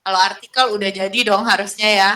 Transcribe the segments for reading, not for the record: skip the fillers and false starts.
Kalau artikel udah jadi dong harusnya ya.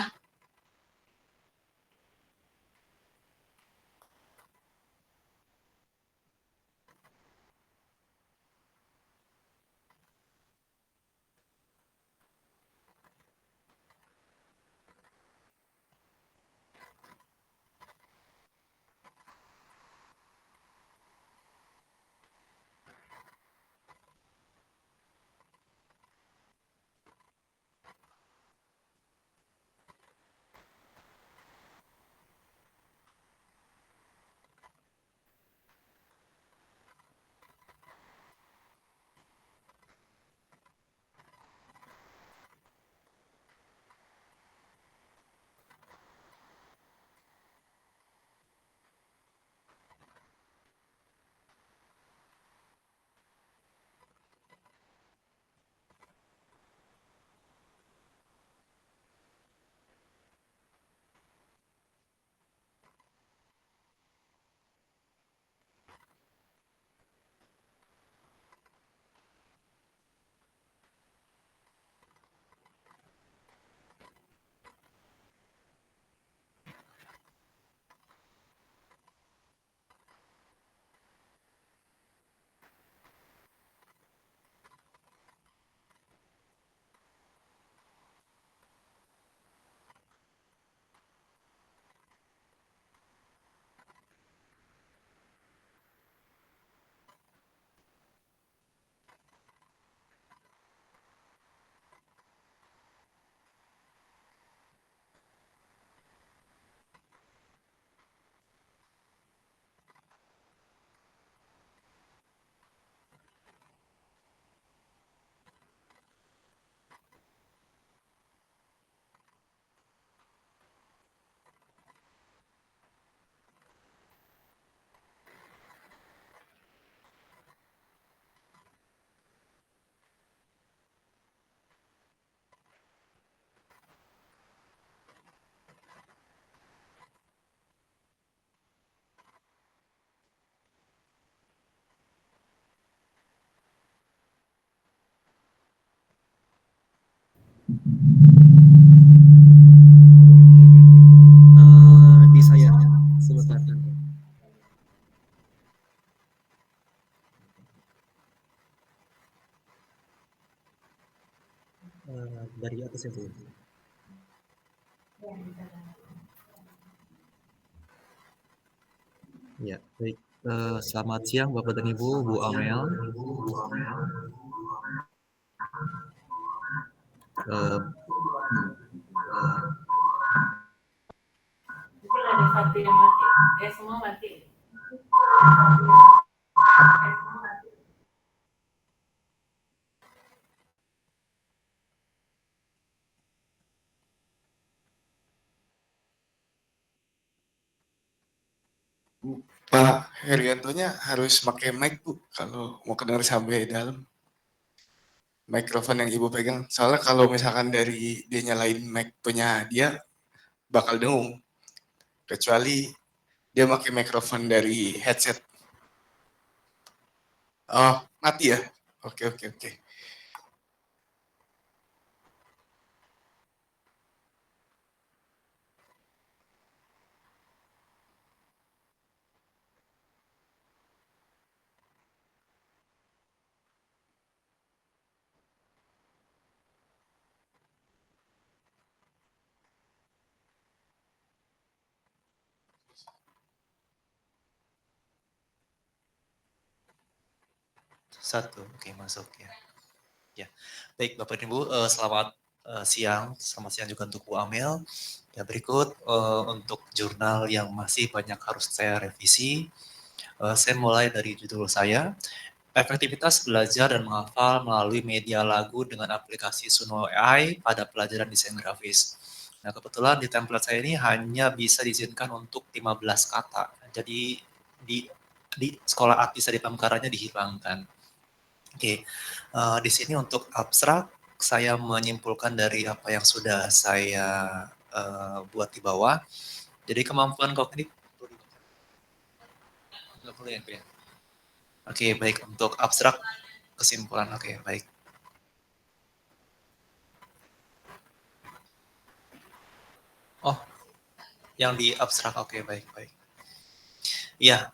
Di saya sebentar. Dari atas itu. Ya, baik. Selamat siang Bapak dan Ibu, Bu Amel. Eh, Mungkin ada satu yang mati. Semua mati. Pak Heriantonya harus pakai mic Bu kalau mau kedengar sampai dalam. Mikrofon yang Ibu pegang. Soalnya kalau misalkan dari dia nyalain mic punya dia bakal dengung. Kecuali dia pakai mikrofon dari headset. Oh, mati ya? Oke, oke, oke. Satu, oke masuk ya. Ya, baik Bapak dan Ibu, selamat siang, selamat siang juga untuk Bu Amel. Ya berikut untuk jurnal yang masih banyak harus saya revisi. Saya mulai dari judul saya, efektivitas belajar dan menghafal melalui media lagu dengan aplikasi Suno AI pada pelajaran desain grafis. Nah, kebetulan di template saya ini hanya bisa diizinkan untuk 15 kata. Jadi di sekolah arti di Pamekarannya dihilangkan. Oke, di sini untuk abstrak saya menyimpulkan dari apa yang sudah saya buat di bawah. Jadi kemampuan kognitif nggak boleh ya. Oke, baik untuk abstrak kesimpulan. Oke, baik. Yang di abstrak, oke, baik. Iya,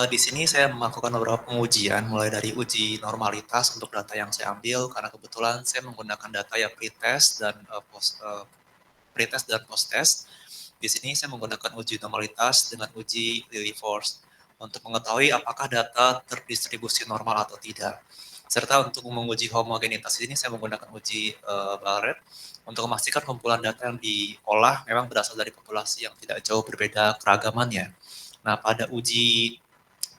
di sini saya melakukan beberapa pengujian, mulai dari uji normalitas untuk data yang saya ambil, karena kebetulan saya menggunakan data ya pretest dan pretest dan post-test. Di sini saya menggunakan uji normalitas dengan uji Lily-Force untuk mengetahui apakah data terdistribusi normal atau tidak. Serta untuk menguji homogenitas ini saya menggunakan uji Barrett untuk memastikan kumpulan data yang diolah memang berasal dari populasi yang tidak jauh berbeda keragamannya. Nah, pada uji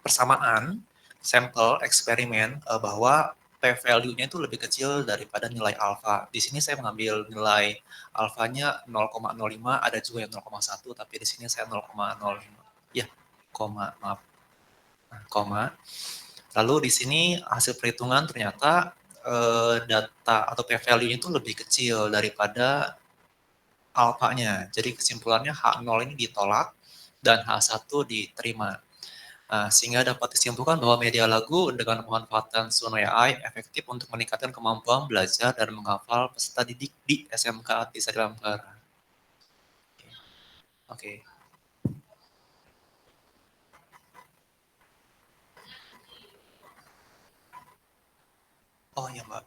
persamaan sampel eksperimen bahwa p-value-nya itu lebih kecil daripada nilai alfa. Di sini saya mengambil nilai alfanya 0,05, ada juga yang 0,1, tapi di sini saya 0,05. Ya, koma, maaf. Nah, koma. Lalu di sini hasil perhitungan ternyata data atau p-value-nya itu lebih kecil daripada alfanya. Jadi kesimpulannya H0 ini ditolak dan H1 diterima. Nah, sehingga dapat disimpulkan bahwa media lagu dengan pemanfaatan Suno AI efektif untuk meningkatkan kemampuan belajar dan menghafal peserta didik di SMK Atisari Ampera. Oke. Oh iya, Mbak.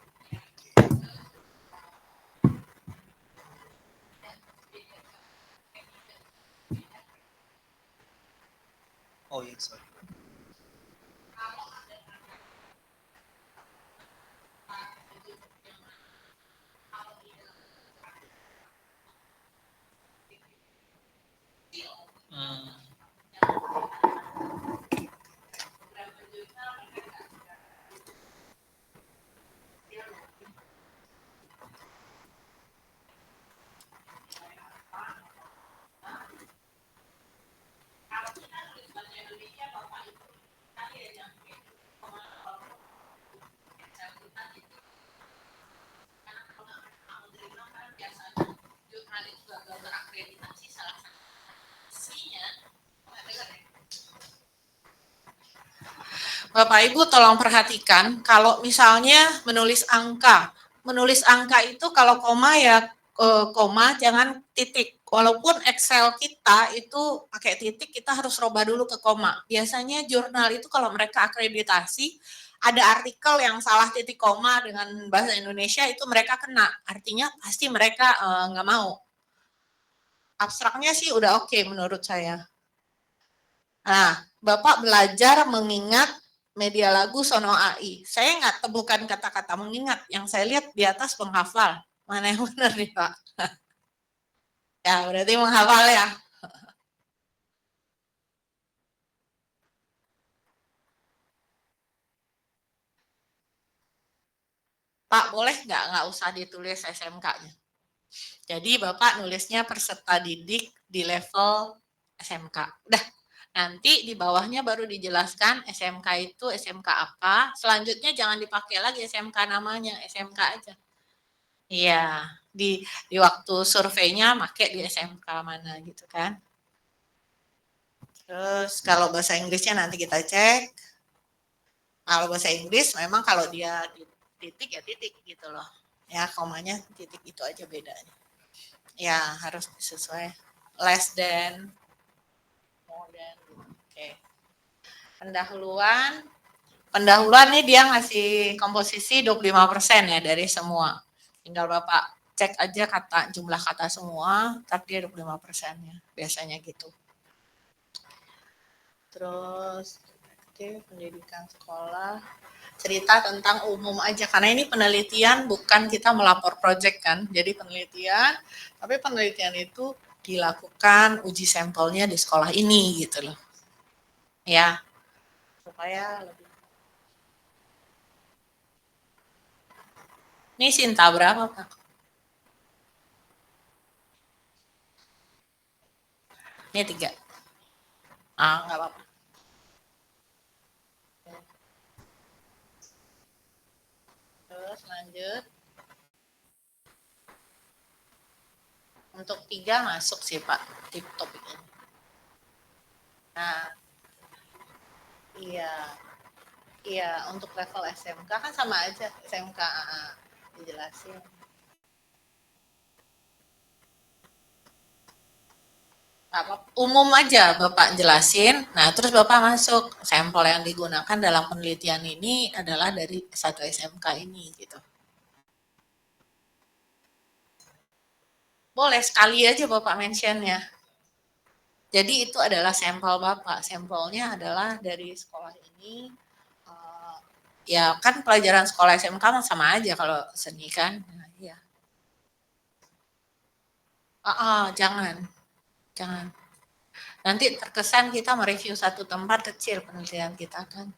Oh iya, sorry. Hmm. Bapak Ibu tolong perhatikan kalau misalnya menulis angka itu kalau koma ya koma jangan titik. Walaupun Excel kita itu pakai titik, kita harus rubah dulu ke koma. Biasanya jurnal itu kalau mereka akreditasi ada artikel yang salah titik koma dengan bahasa Indonesia itu mereka kena. Artinya pasti mereka nggak mau. Abstraknya sih udah oke menurut saya. Nah, Bapak belajar mengingat media lagu Sono AI. Saya nggak temukan kata-kata mengingat. Yang saya lihat di atas penghafal. Mana yang benar nih, Pak? Ya, berarti menghafal ya. Pak, boleh nggak usah ditulis SMK-nya. Jadi Bapak nulisnya peserta didik di level SMK. Udah, nanti di bawahnya baru dijelaskan SMK itu SMK apa. Selanjutnya jangan dipakai lagi SMK namanya, SMK aja. Iya, di waktu surveinya pakai di SMK mana gitu kan. Terus kalau bahasa Inggrisnya nanti kita cek. Kalau bahasa Inggris memang kalau dia titik ya titik gitu loh. Ya, komanya titik itu aja bedanya. Ya, harus sesuai less than, more than. Oke. Pendahuluan nih dia ngasih komposisi 25% ya dari semua. Tinggal Bapak cek aja jumlah kata semua, tapi dia 25%-nya. Biasanya gitu. Terus pendidikan sekolah, cerita tentang umum aja karena ini penelitian bukan kita melapor project kan. Jadi penelitian, tapi penelitian itu dilakukan uji sampelnya di sekolah ini gitu loh. Ya. Supaya lebih. Ini Sinta berapa, Pak? Ini 3. Nggak apa-apa. Terus lanjut. Untuk 3 masuk sih Pak, di topik ini. Nah, iya untuk level SMK kan sama aja, SMK dijelasin. Umum aja Bapak jelasin, nah terus Bapak masuk, sampel yang digunakan dalam penelitian ini adalah dari satu SMK ini gitu. Boleh sekali aja Bapak mentionnya. Jadi itu adalah sampel Bapak, sampelnya adalah dari sekolah ini. Ya kan pelajaran sekolah SMK sama aja kalau seni kan. Nah, ya. Jangan, jangan. Nanti terkesan kita mereview satu tempat kecil penelitian kita kan.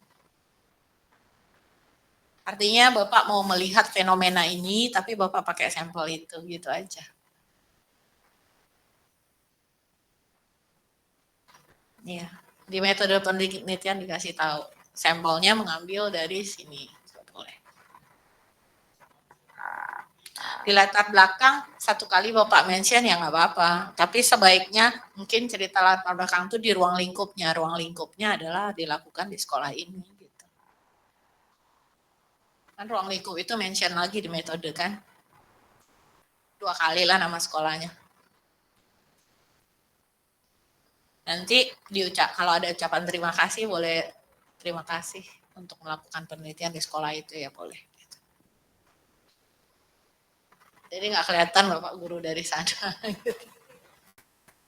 Artinya Bapak mau melihat fenomena ini, tapi Bapak pakai sampel itu, gitu aja. Iya, di metode penelitian dikasih tahu. Sampelnya mengambil dari sini. Boleh. Di latar belakang, satu kali Bapak mention ya nggak apa-apa. Tapi sebaiknya mungkin cerita latar belakang itu di ruang lingkupnya. Ruang lingkupnya adalah dilakukan di sekolah ini. Gitu. Kan ruang lingkup itu mention lagi di metode kan. 2 kali lah nama sekolahnya. Nanti kalau ada ucapan terima kasih boleh terima kasih untuk melakukan penelitian di sekolah itu ya boleh. Jadi nggak kelihatan Bapak guru dari sana.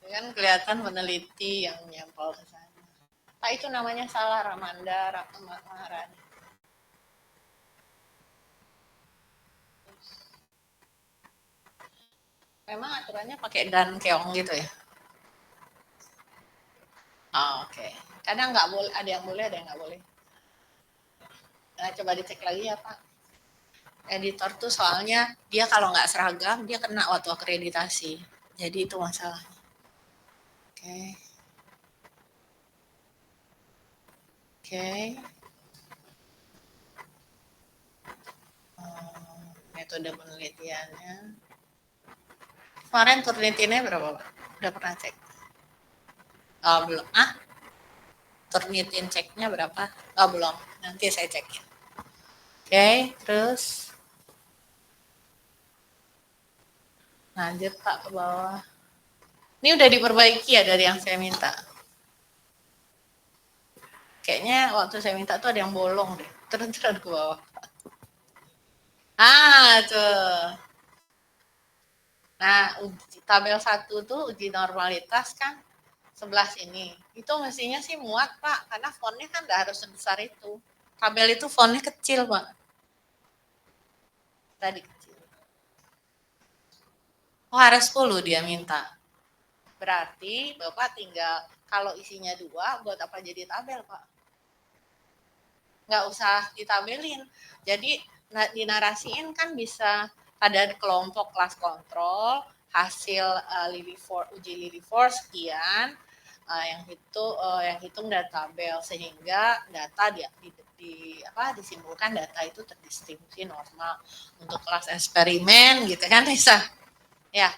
Kan kelihatan peneliti yang nyempol ke sana. Pak itu namanya salah Ramanda Maharani. Memang aturannya pakai dan keong gitu ya? Oke. Kadang nggak boleh, ada yang boleh, ada yang nggak boleh. Nah, coba dicek lagi ya Pak. Editor tuh soalnya dia kalau nggak seragam dia kena waktu akreditasi. Jadi itu masalahnya. Oke. Oke. Metode penelitiannya. Kemarin turnitinnya berapa Pak? Udah pernah cek? Oh, belum. Turnitin ceknya berapa? Oh, belum. Nanti saya cek. Oke, terus lanjut Pak ke bawah. Ini udah diperbaiki ya dari yang saya minta. Kayaknya waktu saya minta tuh ada yang bolong deh. Turun ke bawah. Tuh. Nah, tabel 1 tuh uji normalitas kan sebelah sini. Itu mestinya sih muat Pak, karena fontnya kan nggak harus sebesar itu. Tabel itu fontnya kecil Pak. Tadi kecil. Oh, harus 10 dia minta. Berarti Bapak tinggal, kalau isinya 2, buat apa jadi tabel Pak? Nggak usah ditabelin. Jadi dinarasiin kan bisa pada kelompok kelas kontrol, hasil uji Lily4 sekian, yang hitung data tabel sehingga data disimpulkan data itu terdistribusi normal untuk kelas eksperimen gitu kan bisa ya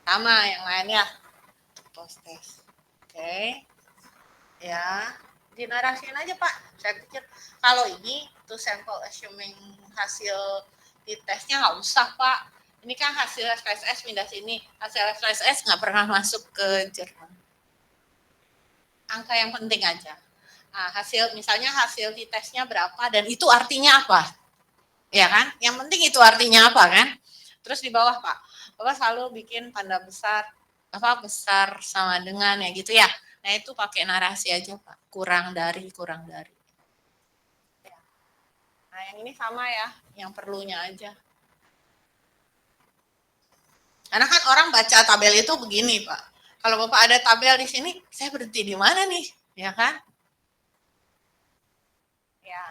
sama yang lainnya post test. Oke. Ya, dinarasiin aja Pak. Saya pikir kalau ini tuh sampel assuming hasil di tesnya nggak usah Pak. Ini kan hasil SPSS pindah sini. Hasil SPSS nggak pernah masuk ke jurnal. Angka yang penting aja. Nah, misalnya hasil di tesnya berapa dan itu artinya apa? Ya kan? Yang penting itu artinya apa kan? Terus di bawah Pak, Bapak selalu bikin tanda besar besar sama dengan ya gitu ya. Nah itu pakai narasi aja Pak, kurang dari. Nah yang ini sama ya, yang perlunya aja. Karena kan orang baca tabel itu begini Pak. Kalau Bapak ada tabel di sini, saya berhenti di mana nih? Ya kan? Ya.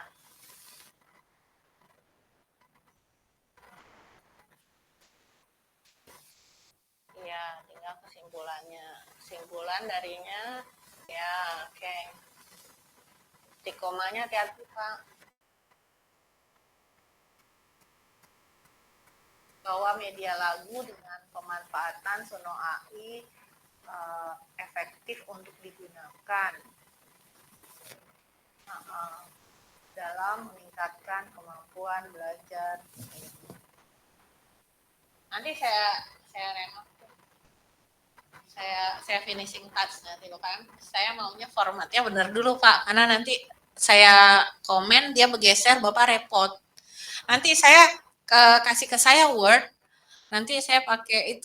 Iya, tinggal kesimpulannya. Kesimpulan darinya, ya oke. Titik komanya hati-hati Pak. Bahwa media lagu dengan pemanfaatan Suno AI efektif untuk digunakan dalam meningkatkan kemampuan belajar. Nanti saya remark. Saya finishing touch nanti kan. Saya maunya formatnya benar dulu Pak, karena nanti saya komen dia bergeser Bapak repot. Nanti saya kasih ke saya Word, nanti saya pakai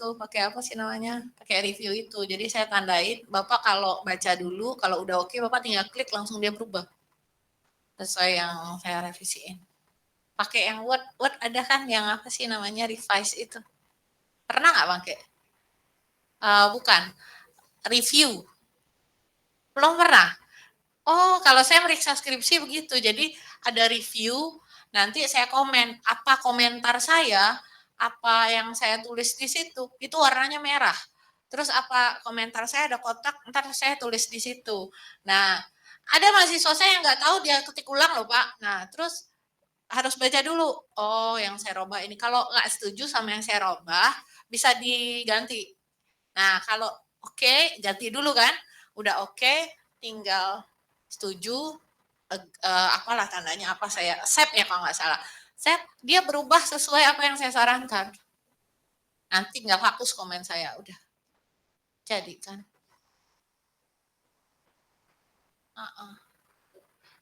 apa sih namanya, pakai review itu. Jadi saya tandain, Bapak kalau baca dulu, kalau udah oke, Bapak tinggal klik langsung dia berubah. Sesuai yang saya revisiin. Pakai yang Word ada kan yang apa sih namanya revise itu. Pernah nggak pakai? Bukan, review. Belum pernah? Oh, kalau saya meriksa skripsi begitu. Jadi ada review, nanti saya komen. Apa komentar saya, apa yang saya tulis di situ, itu warnanya merah. Terus apa komentar saya ada kotak, ntar saya tulis di situ. Nah, ada mahasiswa saya yang nggak tahu dia ketik ulang loh Pak. Nah, terus harus baca dulu. Oh, yang saya robah ini. Kalau nggak setuju sama yang saya robah, bisa diganti. Nah, kalau oke, ganti dulu kan. Udah oke, tinggal setuju, apalah tandanya apa saya save ya kalau nggak salah. Save, dia berubah sesuai apa yang saya sarankan. Nanti tinggal hapus komen saya, udah. Jadi kan.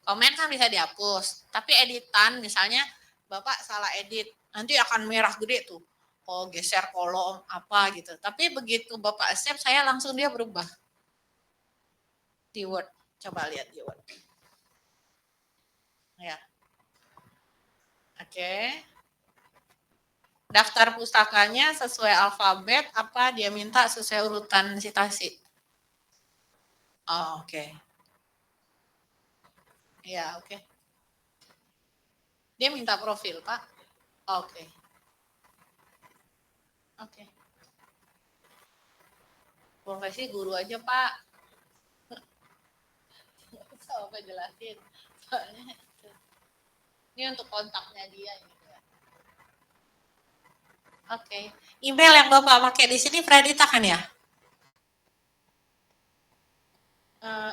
Komen kan bisa dihapus, tapi editan misalnya Bapak salah edit, nanti akan merah gede tuh. Oh, geser kolom apa gitu. Tapi begitu Bapak save, saya langsung dia berubah. Di Word, coba lihat di Word. Ya. Oke. Daftar pustakanya sesuai alfabet apa dia minta sesuai urutan citasi? Oh, oke. Ya, oke. Dia minta profil, Pak. Oke. Oke. Profesi guru aja, Pak. Coba jelasin. Soalnya ini untuk kontaknya dia gitu ya. Oke. Email yang Bapak pakai di sini Pradita kan ya?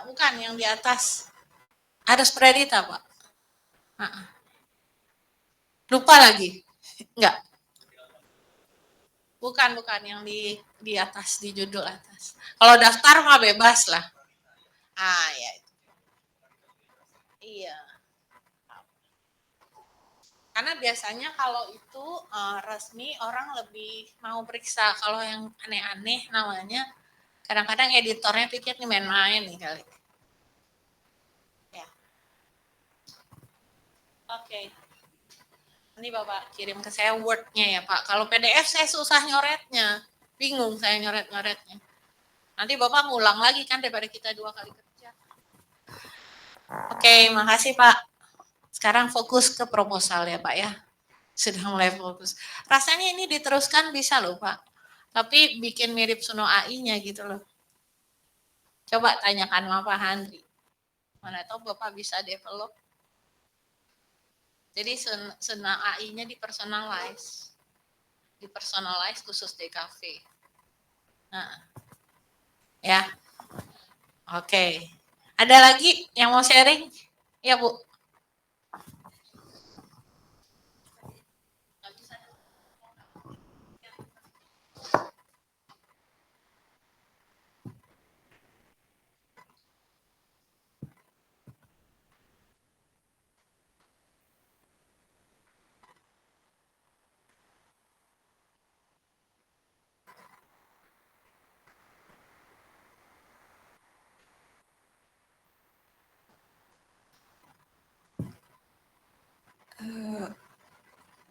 Bukan, yang di atas. Harus Pradita, Pak. Lupa lagi? Enggak. Bukan yang di atas, di judul atas. Kalau daftar mah bebas lah. Ya. Iya. Karena biasanya kalau itu resmi orang lebih mau periksa. Kalau yang aneh-aneh namanya, kadang-kadang editornya pikir nih main-main nih kali. Ya. Oke. Ini Bapak kirim ke saya Word-nya ya Pak. Kalau PDF saya susah nyoretnya. Bingung saya nyoret-nyoretnya. Nanti Bapak ngulang lagi kan daripada kita 2 kali kerja. Oke, makasih Pak. Sekarang fokus ke proposal ya Pak ya. Sudah mulai fokus. Rasanya ini diteruskan bisa loh Pak. Tapi bikin mirip Suno AI-nya gitu loh. Coba tanyakan sama Pak Handri. Mana tahu Bapak bisa develop. Jadi Suno AI-nya dipersonalize. Dipersonalize khusus DKV. Nah. Ya. Oke. Ada lagi yang mau sharing? Ya Bu.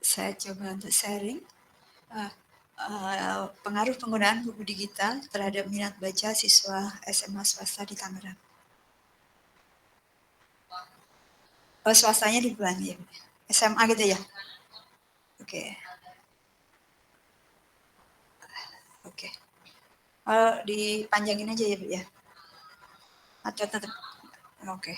Saya coba untuk sharing pengaruh penggunaan buku digital terhadap minat baca siswa SMA swasta di Tangerang. Oh, swastanya di Bulan ya, SMA gitu ya? Oke. Oke. Dipanjangin aja ya Bu ya? Atau tetap? Oke.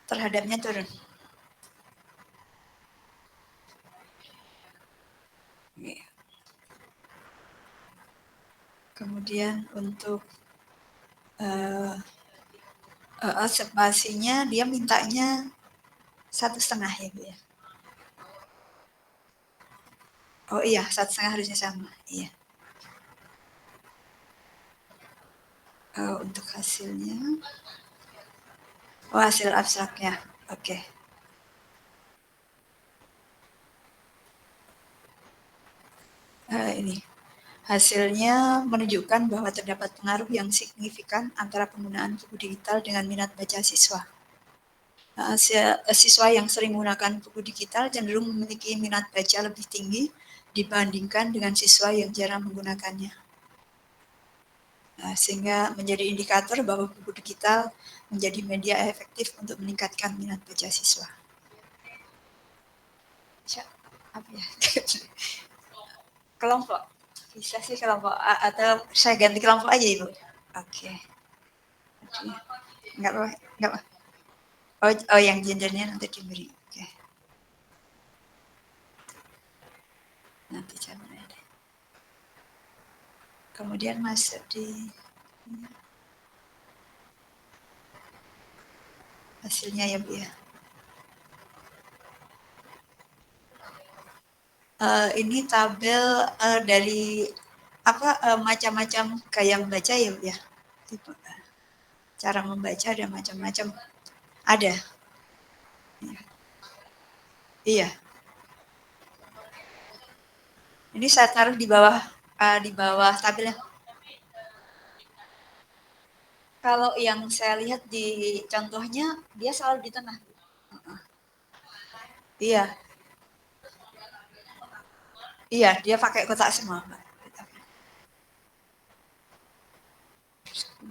Terhadapnya turun. Kemudian untuk spasinya dia mintanya 1,5 ya Bu ya. Oh iya, 1,5 harusnya sama. Iya. Untuk hasilnya. Oh, hasil abstraknya. Oke. Ini. Hasilnya menunjukkan bahwa terdapat pengaruh yang signifikan antara penggunaan buku digital dengan minat baca siswa. Siswa yang sering menggunakan buku digital cenderung memiliki minat baca lebih tinggi dibandingkan dengan siswa yang jarang menggunakannya. Sehingga menjadi indikator bahwa buku digital menjadi media efektif untuk meningkatkan minat baca siswa. Apa ya? Kelompok. Bisa sih kelompok atau saya ganti kelompok aja Ibu. Oke. Enggak apa, enggak apa. Oh, yang gendernya nanti diberi. Oke. Nanti coba deh. Kemudian masuk di hasilnya ya Bu ya. Ini tabel dari macam-macam gaya membaca ya Bu ya. Cara membaca ada macam-macam. Ada. Iya. Ini saya taruh di bawah tabelnya. Kalau yang saya lihat di contohnya dia selalu di tengah. Iya. Iya, dia pakai kotak semua, Mbak.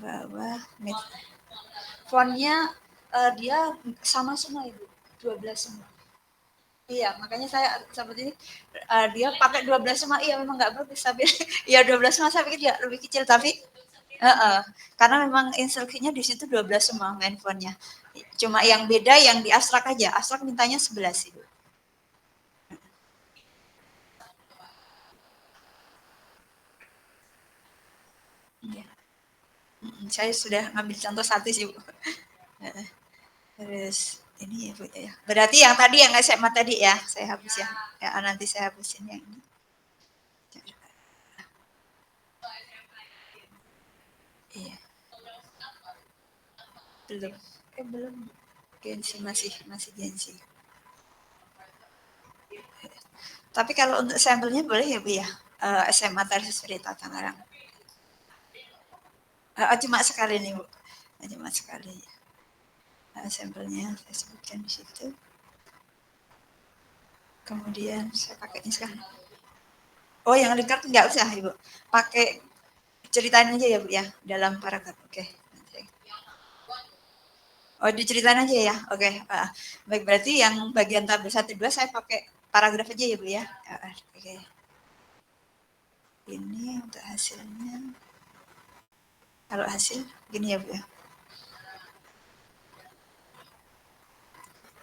Bawah fontnya dia sama semua Ibu, 12 semua. Iya, makanya saya seperti ini dia pakai 12 semua. Iya, memang nggak bagus tapi ya 12 semua saya pikir dia lebih kecil tapi karena memang instruksinya di situ 12 semua main fontnya. Cuma yang beda yang di abstrak aja. Abstrak mintanya 11 Ibu. Ya. Saya sudah ngambil contoh satu sih Bu. Terus ini ya Bu ya. Berarti yang tadi yang SMA tadi ya, saya hapus ya. Ya nanti saya hapusin yang ini. Iya. Belum. Belum. Gensi masih Gensi. Tapi kalau untuk sampelnya boleh ya Bu ya. SMA Tarsus Berita Tangerang. Cuma sekali nih Bu. Cuma sekali. Sampelnya saya sebutkan di situ. Kemudian saya pakai ini sekarang. Oh, yang lengkap nggak usah Ibu. Pakai ceritain aja ya Bu ya dalam paragraf. Oke. Oh, diceritain aja ya. Oke. Baik, berarti yang bagian tabel 1 2 saya pakai paragraf aja ya Bu ya. Oke. Ini untuk hasilnya. Kalau hasil gini ya Bu ya.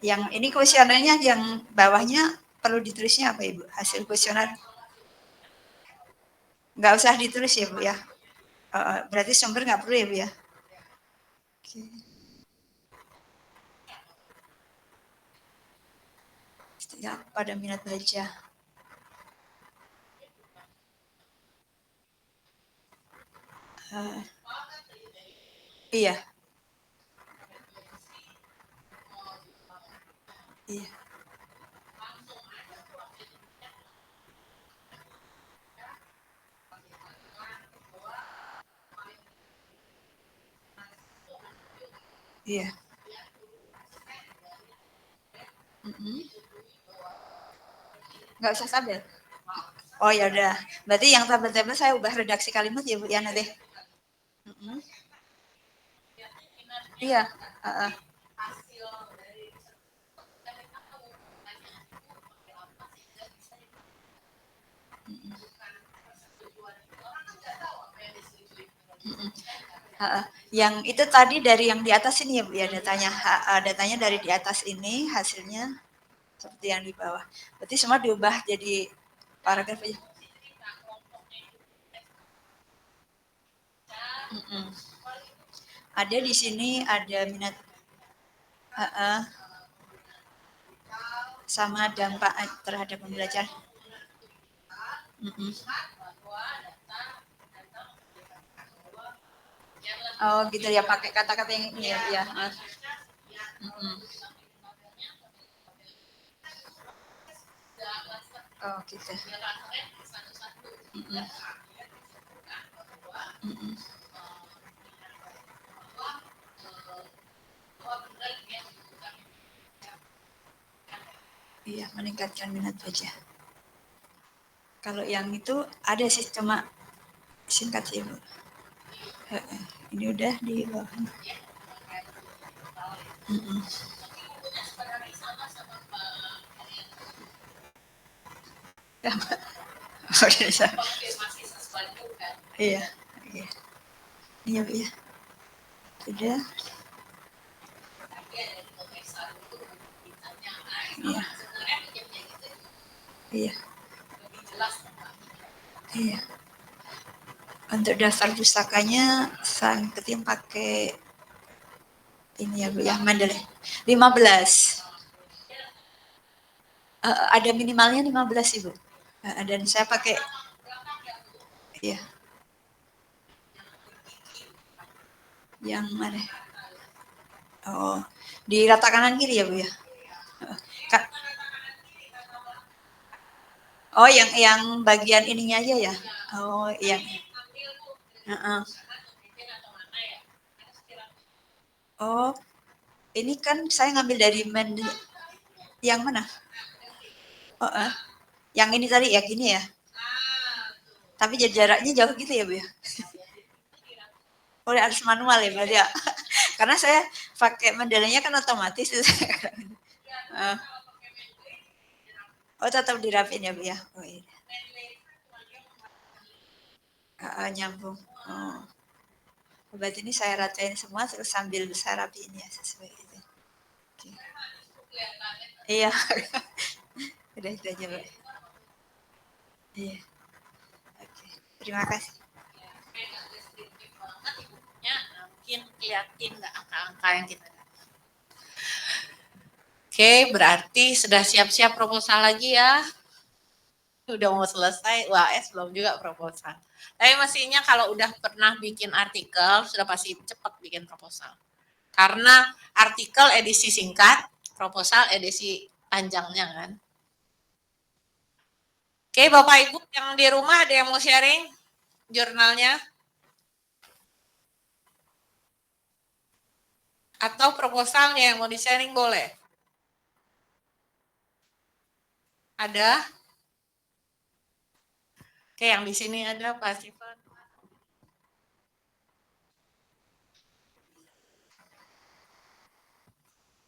Yang ini kuesionernya yang bawahnya perlu ditulisnya apa Ibu? Hasil kuesioner. Nggak usah ditulis ya Bu ya. Berarti sumber nggak perlu ya Bu ya. Oke. Tidak pada minat baca. Iya. Iya. Iya. Nggak usah tabel. Oh ya udah. Berarti yang tabel-tabel saya ubah redaksi kalimat ya Bu ya nanti. Iya. Yang itu tadi dari yang di atas ini ya Bu ya datanya. Datanya dari di atas ini hasilnya seperti yang di bawah. Berarti semua diubah jadi paragraf aja. Ada di sini ada minat sama dampak terhadap pembelajaran. Mm-mm. Oh gitu ya, pakai kata-kata yang ini ya. Ya. Mm-mm. Oh gitu. Mm-mm. Mm-mm. Iya, meningkatkan minat baca. Kalau yang itu ada sih, cuma singkat sih, Bu. Ini udah di bawah. Mm-mm. Oh, bisa. Iya, iya. Iya, Bu, ya. Sudah. Iya. Iya. Iya. Untuk daftar pustakanya saya ketim pakai ini ya Bu ya, Mendeley. 15. Ada minimalnya 15 sih Bu. Dan saya pakai iya. Yang mana? Oh, di rata kanan kiri ya Bu ya. Oh, yang bagian ininya aja ya. Oh, iya. Oh, ini kan saya ngambil dari yang mana? Oh, yang ini tadi ya gini ya. Tapi jaraknya jauh gitu ya Bu ya. Oh, harus manual ya berarti ya. Karena saya pakai Mendeley-nya kan otomatis. Oh, tetap dirapin ya Bu ya. Oh iya. Nyambung. Oh. Berarti ini saya ratain semua terus sambil saya rapiin ya sesuai itu. Oke. Iya. Udah itu aja Bu. Iya. Oke. Terima kasih. Mungkin kelihatin nggak angka-angka yang kita dapat. Oke, berarti sudah siap-siap proposal lagi ya. Udah mau selesai, UAS belum juga proposal. Tapi mestinya kalau udah pernah bikin artikel, sudah pasti cepat bikin proposal. Karena artikel edisi singkat, proposal edisi panjangnya kan. Oke, Bapak Ibu yang di rumah ada yang mau sharing jurnalnya? Atau proposalnya yang mau di-sharing boleh? Ada? Oke, yang di sini ada Pak Sifat.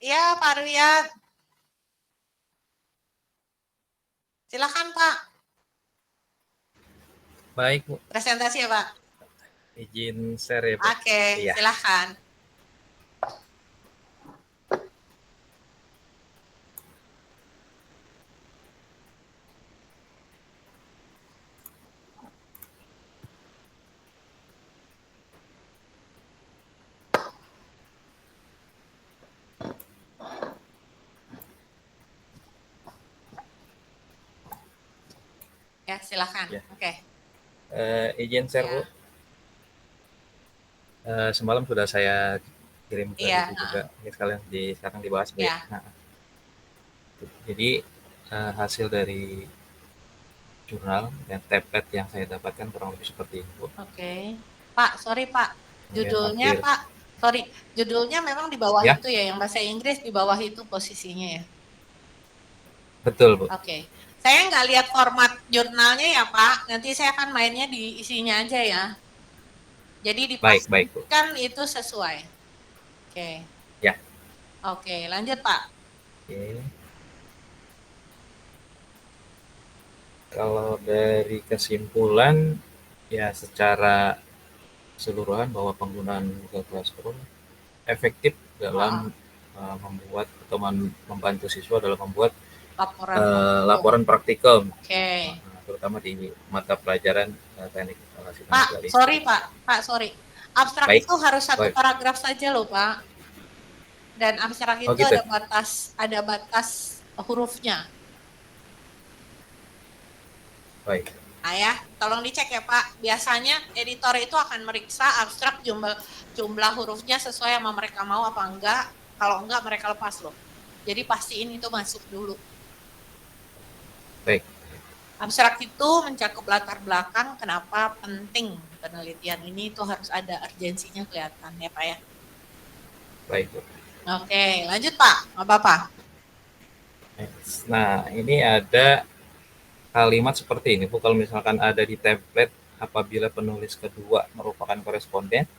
Iya, Pak Riyad. Silakan Pak. Baik Bu. Presentasi ya Pak. Izin share ya Bu. Oke, iya. Silakan. Ya, silakan. Ya. Oke. Izin share Ya. Bu. Semalam sudah saya kirim ke Iya, Ibu juga. Ini sekarang dibahas Bu. Ya. Nah, jadi hasil dari jurnal dan template yang saya dapatkan kurang lebih seperti ini Bu. Oke. Pak, sorry Pak. Judulnya hampir. Pak, sorry. Judulnya memang di bawah Ya. itu ya, yang bahasa Inggris di bawah itu posisinya ya. Betul Bu. Oke. Saya nggak lihat format jurnalnya ya Pak. Nanti saya akan mainnya di isinya aja ya. Jadi dipastikan itu sesuai. Oke. Ya. Oke, lanjut Pak. Oke. Kalau dari kesimpulan ya secara keseluruhan bahwa penggunaan Google Classroom efektif dalam membuat atau membantu siswa dalam membuat laporan praktikum. Oke. Terutama di mata pelajaran teknik informasi. Pak, sorry Pak. Pak, sorry. Abstrak itu harus satu paragraf saja loh Pak. Dan abstrak itu gitu. ada batas hurufnya. Baik. Nah ya, tolong dicek ya Pak. Biasanya editor itu akan meriksa abstrak jumlah hurufnya sesuai sama mereka mau apa enggak. Kalau enggak mereka lepas loh. Jadi pastiin itu masuk dulu. Baik. Abstrak itu mencakup latar belakang kenapa penting penelitian ini itu harus ada urgensinya kelihatan ya Pak ya. Baik, Bu. Oke, lanjut Pak. Apa-apa? Nah, ini ada kalimat seperti ini, Bu. Kalau misalkan ada di template apabila penulis kedua merupakan koresponden,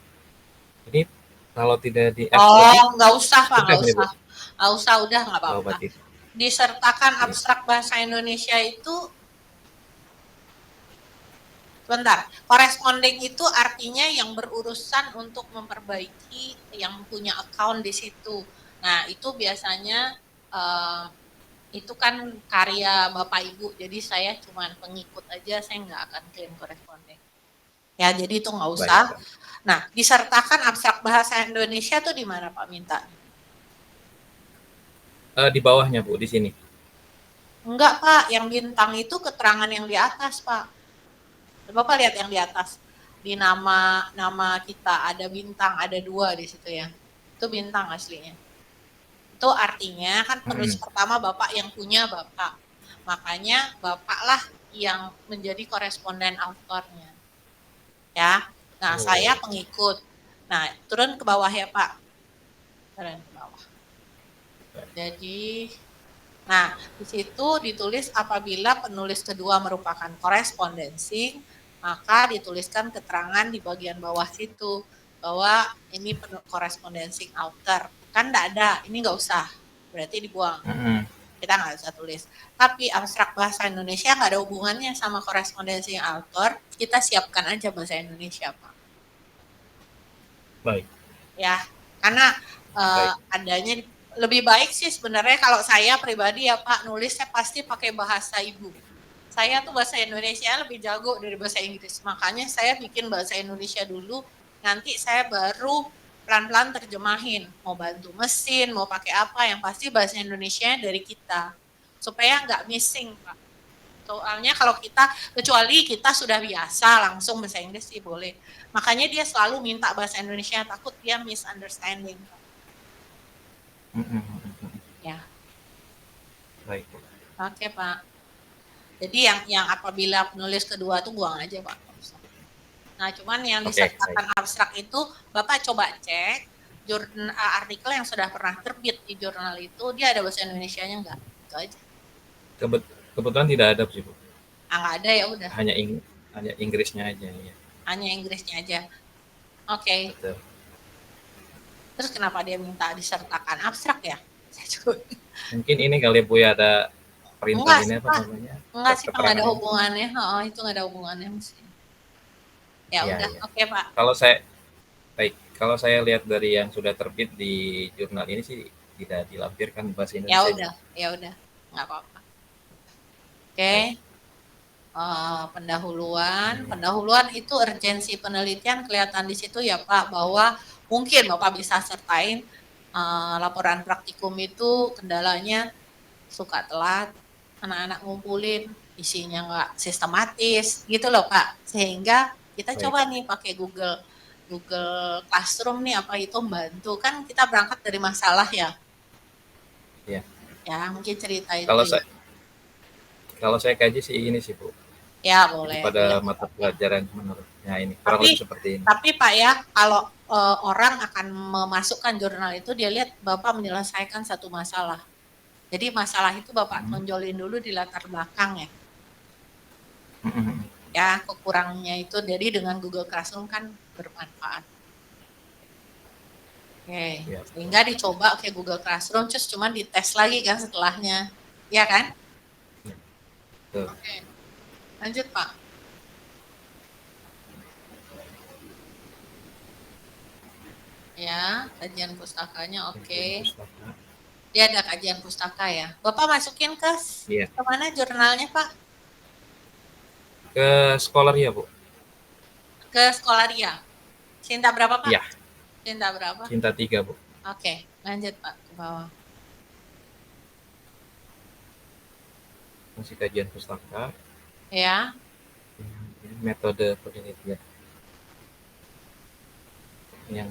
ini kalau tidak di Oh, nggak usah Pak, nggak Sudah, Bu. usah. Nggak usah, udah nggak Oh, apa-apa. berarti. Disertakan abstrak bahasa Indonesia itu Bentar, koresponding itu artinya yang berurusan untuk memperbaiki yang punya account di situ. Nah, itu biasanya itu kan karya Bapak Ibu, jadi saya cuma pengikut aja, saya nggak akan klaim koresponding. Ya, jadi itu nggak usah. Baik. Nah, disertakan abstrak bahasa Indonesia tuh di mana Pak minta? Di bawahnya, Bu, di sini. Enggak Pak, yang bintang itu keterangan yang di atas Pak. Bapak lihat yang di atas, di nama kita ada bintang, ada 2 di situ ya. Itu bintang aslinya. Itu artinya kan penulis pertama Bapak yang punya Bapak. Makanya Bapak lah yang menjadi koresponden autornya. Ya. Nah, saya pengikut. Nah, turun ke bawah ya Pak. Turun ke bawah. Jadi nah, di situ ditulis apabila penulis kedua merupakan korespondensi, maka dituliskan keterangan di bagian bawah situ bahwa ini korespondensi author. Kan enggak ada, ini enggak usah. Berarti dibuang. Kita enggak usah tulis. Tapi abstrak bahasa Indonesia enggak ada hubungannya sama korespondensi author, kita siapkan aja bahasa Indonesia, Pak. Baik. Ya, karena adanya lebih baik sih sebenarnya kalau saya pribadi ya Pak, nulisnya pasti pakai bahasa ibu. Saya tuh bahasa Indonesia lebih jago dari bahasa Inggris. Makanya saya bikin bahasa Indonesia dulu, nanti saya baru pelan-pelan terjemahin. Mau bantu mesin, mau pakai apa, yang pasti bahasa Indonesia dari kita. Supaya nggak missing Pak. Soalnya kalau kita, kecuali kita sudah biasa langsung bahasa Inggris sih boleh. Makanya dia selalu minta bahasa Indonesia, takut dia misunderstanding. Ya. Baik. Oke Pak. Jadi yang apabila penulis kedua tuh buang aja Pak. Nah cuman yang disertakan abstrak itu Bapak coba cek artikel yang sudah pernah terbit di jurnal itu dia ada bahasa Indonesianya enggak? Itu aja. Kebetulan tidak ada sih Bu. Nggak ada ya udah. Hanya Inggrisnya aja ya. Hanya Inggrisnya aja. Oke. Betul. Terus kenapa dia minta disertakan abstrak ya? Mungkin ini kali Bu ya ada perintah ini apa namanya? Enggak sih, nggak ada hubungannya. Itu nggak ada hubungannya mesti. Ya udah, oke Pak. Kalau saya lihat dari yang sudah terbit di jurnal ini sih tidak dilampirkan bahasa Indonesia. Ya udah, nggak apa-apa. Oke. Pendahuluan itu urgensi penelitian kelihatan di situ ya Pak, bahwa mungkin Bapak bisa sertain laporan praktikum itu kendalanya suka telat, anak-anak ngumpulin, isinya nggak sistematis, gitu loh Pak. Sehingga kita coba nih pakai Google Classroom nih, apa itu membantu. Kan kita berangkat dari masalah ya. Iya. Ya, mungkin cerita itu. Kalau saya kaji sih ini sih Bu. Ya boleh. Pada mata pelajaran menurutnya ini kurang lebih seperti ini. Tapi Pak ya, kalau orang akan memasukkan jurnal itu dia lihat Bapak menyelesaikan satu masalah. Jadi masalah itu Bapak tonjolin dulu di latar belakang ya. Ya kekurangnya itu jadi dengan Google Classroom kan bermanfaat. Oke, sehingga dicoba ke Google Classroom terus cuma dites lagi kan setelahnya, ya kan? Oke, lanjut Pak. Ya, kajian pustakanya oke. Dia ada kajian pustaka ya. Bapak masukin ke mana jurnalnya Pak? Ke Scholaria Bu. Ke Scholaria. Cinta berapa Pak? Iya. Cinta berapa? Cinta 3 Bu. Oke, lanjut Pak ke bawah. Masih kajian pustaka. Ya. metode penelitian yang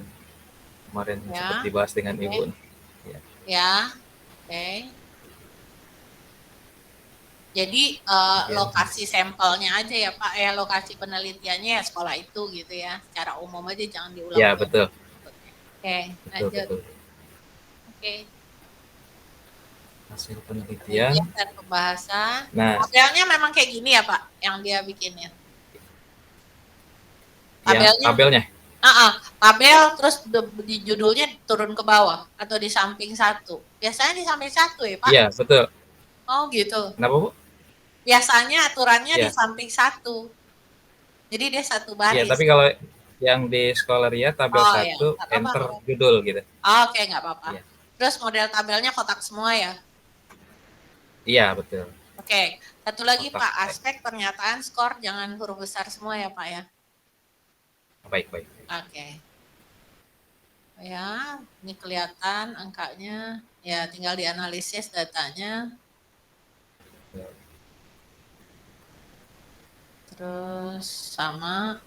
kemarin Ya, sempat dibahas dengan oke. Ibu. Ya, oke. Jadi Kemudian, lokasi sampelnya aja ya Pak, ya lokasi penelitiannya ya sekolah itu gitu ya, secara umum aja jangan ya diulang-ulang. betul, Oke, betul, lanjut. betul. Oke, Hasil penelitian. dan pembahasan. Nah, Tabelnya memang kayak gini ya Pak, yang dia bikinnya. yang tabelnya. Tabel terus di judulnya turun ke bawah atau di samping satu. Biasanya di samping satu ya Pak? Iya, betul. Oh gitu. Kenapa, Bu? Biasanya aturannya di Iya. samping satu. Jadi dia satu Iya, baris. tapi kalau yang di Scholarnya tabel Oh, 1 ya. Nggak apa-apa, enter nggak apa-apa. judul gitu. Oke, nggak apa-apa. Iya. Terus model tabelnya kotak semua ya? Iya, betul. Oke. Satu lagi Kotak. Pak, aspek pernyataan skor jangan huruf besar semua ya Pak ya? Baik, baik. Oke. Ya, ini kelihatan angkanya. Ya, tinggal dianalisis datanya. Terus sama.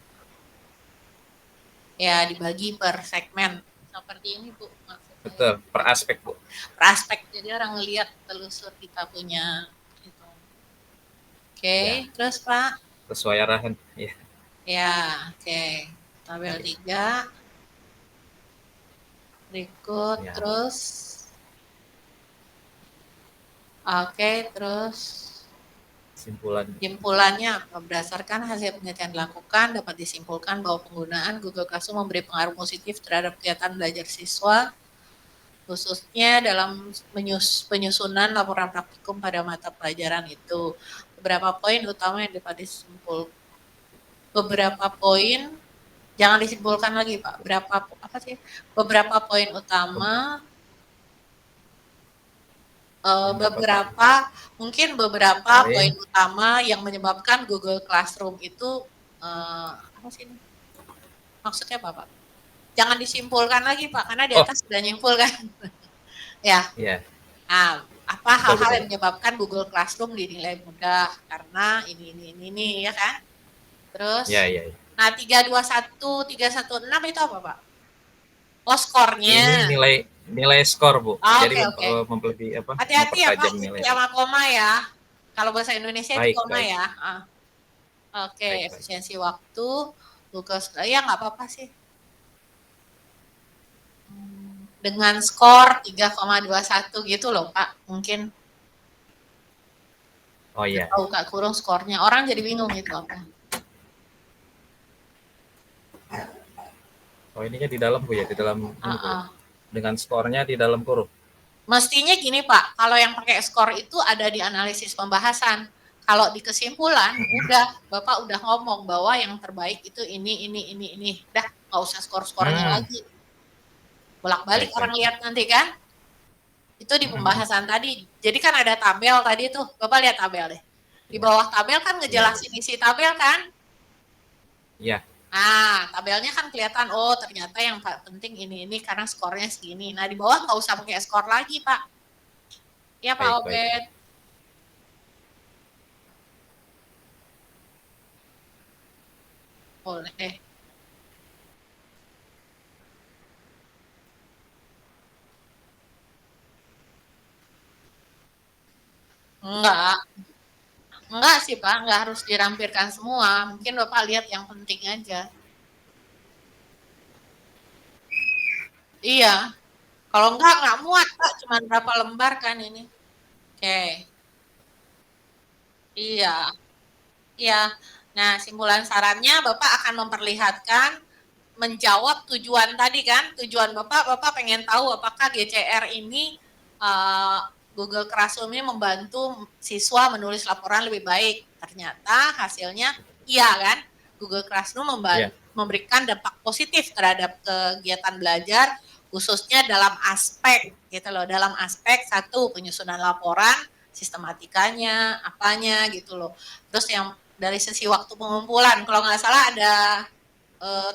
Ya, dibagi per segmen. Seperti ini Bu, maksudnya. Betul, per aspek, Bu. Per aspek, jadi orang ngelihat telusur kita punya. Gitu. Oke, Ya. terus Pak? Sesuai arahan. Iya. Ya, oke. Tabel 3. Berikut, Ya. terus. Oke, terus. Simpulannya apa? Berdasarkan hasil penelitian dilakukan, dapat disimpulkan bahwa penggunaan Google Classroom memberi pengaruh positif terhadap kegiatan belajar siswa, khususnya dalam penyusunan laporan praktikum pada mata pelajaran itu. Beberapa poin utama yang dapat disimpulkan. Beberapa poin, jangan disimpulkan lagi Pak. Beberapa poin utama. Beberapa poin utama yang menyebabkan Google Classroom itu apa sih ini? Maksudnya apa Pak? Jangan disimpulkan lagi Pak, karena di atas sudah nyimpulkan. Ya. Iya. Nah, apa hal-hal yang menyebabkan Google Classroom dinilai mudah karena ini ya kan? Terus. Ya, ya. Nah, 321, 316 itu apa Pak? Oh, skornya. Ini nilai skor, Bu. Jadi Oke. Hati-hati ya Pak, itu sama koma ya. Kalau bahasa Indonesia itu koma ya. Oke, efisiensi waktu, Google, ya nggak apa-apa sih. Dengan skor 3,21 gitu loh Pak, mungkin. Oh iya. Buka kurung skornya, orang jadi bingung gitu apa. Oh ininya di dalam Bu ya, di dalam dengan skornya di dalam kurung. Mestinya gini Pak, kalau yang pakai skor itu ada di analisis pembahasan. Kalau di kesimpulan, Bapak udah ngomong bahwa yang terbaik itu ini. Udah, nggak usah skor-skornya lagi. Bolak-balik orang lihat nanti kan. Itu di pembahasan tadi. Jadi kan ada tabel tadi tuh, Bapak lihat tabel deh. Di bawah tabel kan ngejelasin isi tabel kan? Iya. Nah, tabelnya kan kelihatan, oh ternyata yang penting ini karena skornya segini. Nah, di bawah nggak usah pakai skor lagi, Pak. Ya, Pak Obed. Boleh. Enggak sih Pak, enggak harus dirampirkan semua. Mungkin Bapak lihat yang penting aja. Iya. Kalau enggak muat Pak, cuma berapa lembar kan ini. Oke. Iya. Iya. Nah, simpulan sarannya Bapak akan memperlihatkan menjawab tujuan tadi kan. Tujuan Bapak pengen tahu apakah GCR ini Google Classroom ini membantu siswa menulis laporan lebih baik. Ternyata hasilnya iya kan, Google Classroom memberikan dampak positif terhadap kegiatan belajar, khususnya dalam aspek gitu loh, dalam aspek satu penyusunan laporan, sistematikanya, apanya gitu loh. Terus yang dari sisi waktu pengumpulan, kalau nggak salah ada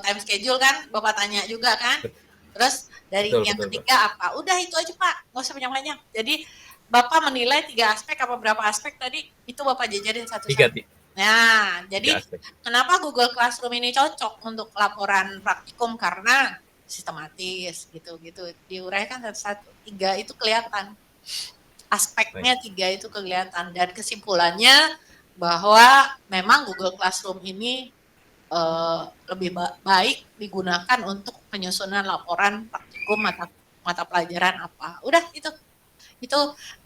time schedule kan, Bapak tanya juga kan. Terus dari yang ketiga apa? Udah itu aja Pak, nggak usah banyak-banyak. Jadi Bapak menilai 3 aspek apa berapa aspek tadi? Itu Bapak jajarin satu-satu. Nah, jadi Tiga aspek. kenapa Google Classroom ini cocok untuk laporan praktikum karena sistematis gitu-gitu diuraikan satu-satu. 3 itu kelihatan. Aspeknya 3 itu kelihatan dan kesimpulannya bahwa memang Google Classroom ini lebih baik digunakan untuk penyusunan laporan praktikum mata pelajaran apa. Udah itu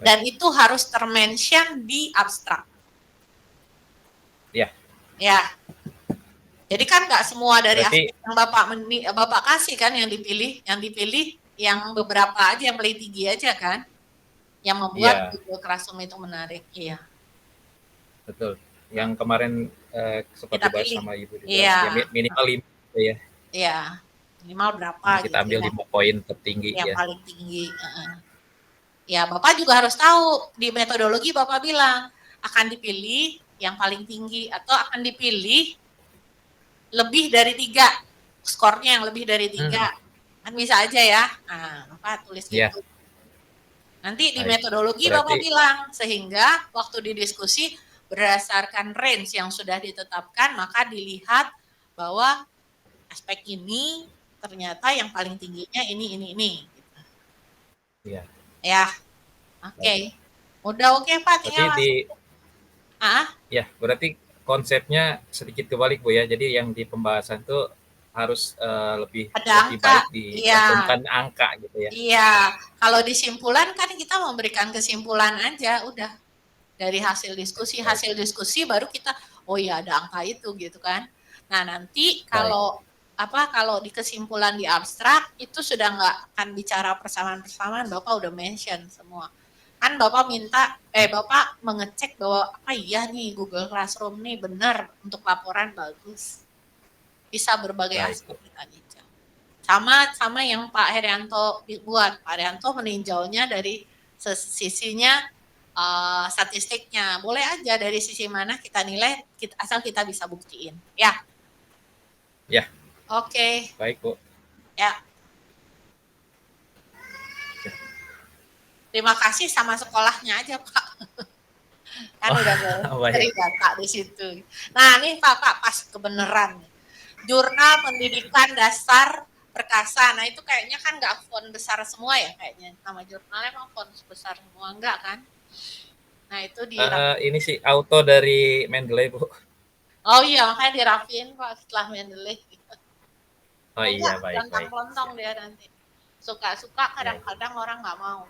dan itu harus termention di abstrak. Ya. Ya. Jadi kan nggak semua dari Berarti, aspek yang Bapak kasih kan yang dipilih yang beberapa aja yang paling tinggi aja kan, yang membuat Google Classroom itu menarik. Iya. Betul. Yang kemarin seperti bahas sama Ibu juga, ya minimal 5 ya. Iya, minimal berapa Nanti kita gitu ambil ya. 5 poin tertinggi yang ya. paling tinggi. Ya, Bapak juga harus tahu di metodologi Bapak bilang akan dipilih yang paling tinggi atau akan dipilih lebih dari 3, skornya yang lebih dari 3. Kan bisa aja ya. Nah, Bapak tulis gitu. Nanti di metodologi Bapak bilang, sehingga waktu didiskusi berdasarkan range yang sudah ditetapkan, maka dilihat bahwa aspek ini ternyata yang paling tingginya ini. Gitu. Iya. Ya, oke. Udah oke Pak, tinggal ya, berarti konsepnya sedikit kebalik Bu ya. Jadi yang di pembahasan itu harus lebih baik dicantumkan angka gitu ya. Iya, kalau disimpulan kan kita memberikan kesimpulan aja, udah dari hasil diskusi baru kita oh ya ada angka itu gitu kan. Nah nanti kalau di kesimpulan di abstrak itu sudah nggak akan bicara persamaan Bapak udah mention semua. Kan Bapak Bapak mengecek bahwa apa iya nih Google Classroom nih benar untuk laporan bagus. Bisa berbagai aspek kita ninjau. Sama yang Pak Herianto buat. Pak Herianto meninjaunya dari sisinya statistiknya. Boleh aja dari sisi mana kita nilai asal kita bisa buktiin. Ya. Ya. Oke. Baik, Bu. Ya. Terima kasih sama sekolahnya aja, Pak. Kan udah dari data di situ. Nah, nih Pak, pas kebenaran. Jurnal Pendidikan Dasar Perkasa. Nah, itu kayaknya kan nggak font besar semua ya kayaknya. Nama jurnalnya emang font besar semua enggak kan? Nah, itu ini sih auto dari Mendeley, Bu. Oh iya, makanya dirapiin Pak setelah Mendeley. Oh iya, baik. Lontong dia nanti. Suka-suka kadang-kadang orang nggak mau.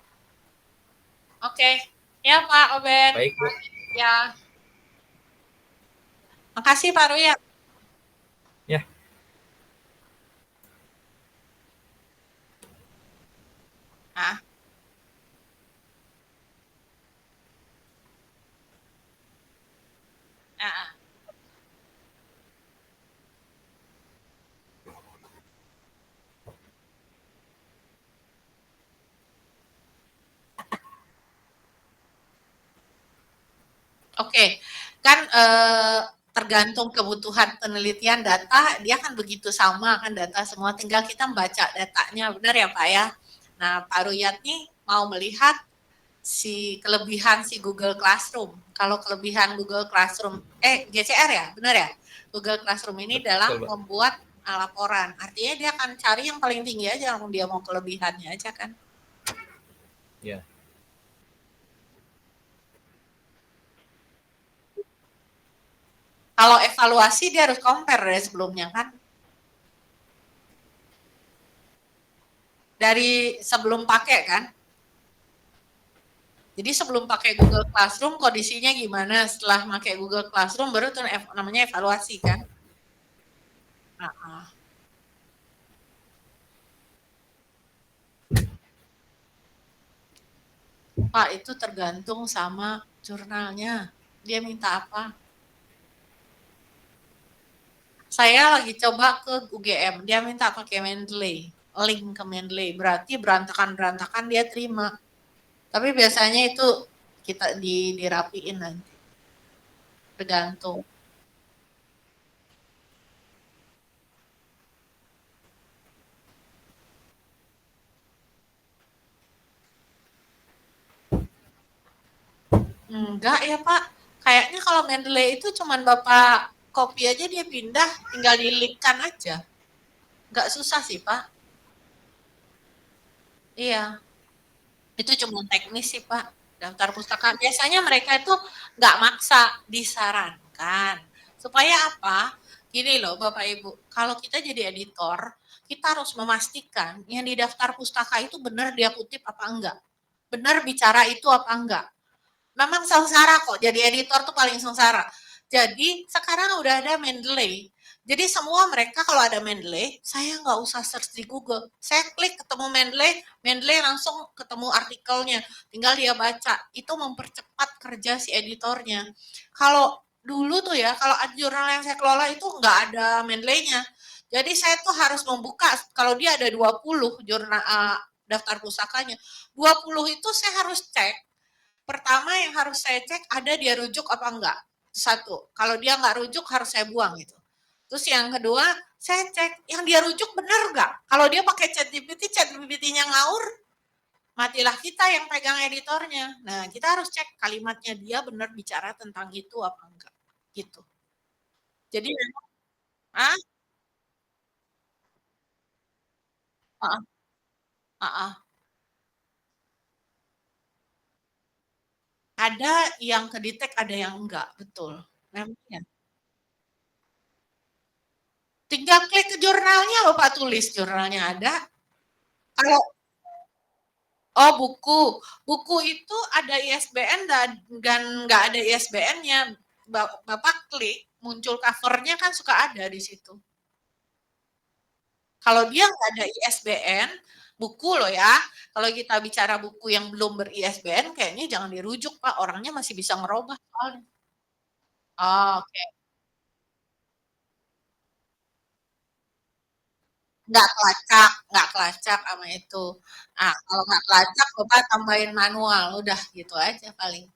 Oke. Ya Pak Oben. Baik, Bu. Ya. Makasih Pak Ruyat. Ya. Oke, kan tergantung kebutuhan penelitian data, dia kan begitu sama kan data semua, tinggal kita membaca datanya, benar ya Pak ya? Nah Pak Ruyat nih mau melihat kelebihan Google Classroom. Kalau kelebihan Google Classroom, GCR ya, benar ya? Google Classroom ini dalam membuat laporan, artinya dia akan cari yang paling tinggi aja, dia mau kelebihannya aja kan? Ya. Kalau evaluasi dia harus compare dari sebelumnya kan. Dari sebelum pakai kan. Jadi sebelum pakai Google Classroom kondisinya gimana, setelah pakai Google Classroom baru tuh namanya evaluasi kan. Pak itu tergantung sama jurnalnya. Dia minta apa? Saya lagi coba ke UGM, dia minta pakai Mendeley, link ke Mendeley, berarti berantakan-berantakan dia terima. Tapi biasanya itu kita dirapiin nanti, tergantung. Enggak ya Pak, Kayaknya kalau Mendeley itu cuman Bapak copy aja dia pindah, tinggal di-link-kan aja. Nggak susah sih, Pak. Iya. Itu cuma teknis sih, Pak. Daftar pustaka. Biasanya mereka itu nggak maksa, disarankan. Supaya apa? Gini loh, Bapak Ibu. Kalau kita jadi editor, kita harus memastikan yang di daftar pustaka itu benar dia kutip apa enggak. Benar bicara itu apa enggak. Memang sengsara kok, jadi editor tuh paling sengsara. Jadi sekarang udah ada Mendeley. Jadi semua mereka kalau ada Mendeley, saya nggak usah search di Google. Saya klik ketemu Mendeley, Mendeley langsung ketemu artikelnya. Tinggal dia baca. Itu mempercepat kerja si editornya. Kalau dulu tuh ya, kalau jurnal yang saya kelola itu nggak ada Mendeley-nya. Jadi saya tuh harus membuka, kalau dia ada 20 jurnal daftar pusakanya, 20 itu saya harus cek. Pertama yang harus saya cek ada dia rujuk apa enggak. Satu, kalau dia nggak rujuk harus saya buang gitu. Terus yang kedua, saya cek yang dia rujuk benar nggak. Kalau dia pakai ChatGPT-nya ngaur, matilah kita yang pegang editornya. Nah, kita harus cek kalimatnya dia benar bicara tentang itu apa enggak. Gitu. Jadi memang, ah, ah, ah. Ada yang kedetek, ada yang enggak, betul. Memang ya. Tinggal klik ke jurnalnya, Bapak tulis jurnalnya ada. Kalau oh buku, buku itu ada ISBN dan nggak ada ISBN-nya. Bapak klik, muncul covernya kan suka ada di situ. Kalau dia nggak ada ISBN, buku loh ya. Kalau kita bicara buku yang belum ber-ISBN, kayaknya jangan dirujuk Pak. Orangnya masih bisa ngerubah soalnya. Oh, oke. Nggak kelacak sama itu. Nah, kalau nggak kelacak, Bapak tambahin manual. Udah gitu aja paling.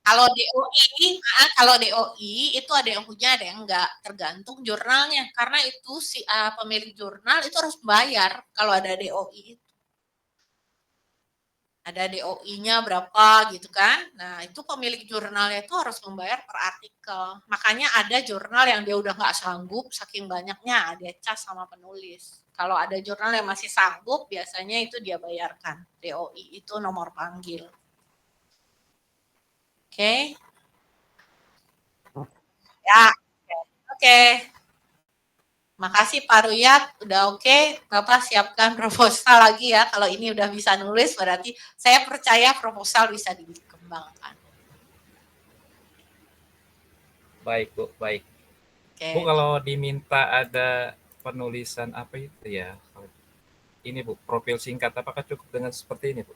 Kalau DOI, kalau DOI itu ada yang punya, ada yang enggak, tergantung jurnalnya. Karena itu si pemilik jurnal itu harus bayar kalau ada DOI. Ada DOI-nya berapa gitu kan. Nah, itu pemilik jurnalnya itu harus membayar per artikel. Makanya ada jurnal yang dia udah nggak sanggup, saking banyaknya ada cas sama penulis. Kalau ada jurnal yang masih sanggup, biasanya itu dia bayarkan. DOI itu nomor panggil. Oke. Ya, oke. Makasih Pak Ruyat, udah oke. Bapak siapkan proposal lagi ya. Kalau ini udah bisa nulis, berarti saya percaya proposal bisa dikembangkan. Baik, Bu, baik. Oke. Bu, kalau diminta ada penulisan apa itu ya? Ini Bu, profil singkat, apakah cukup dengan seperti ini Bu?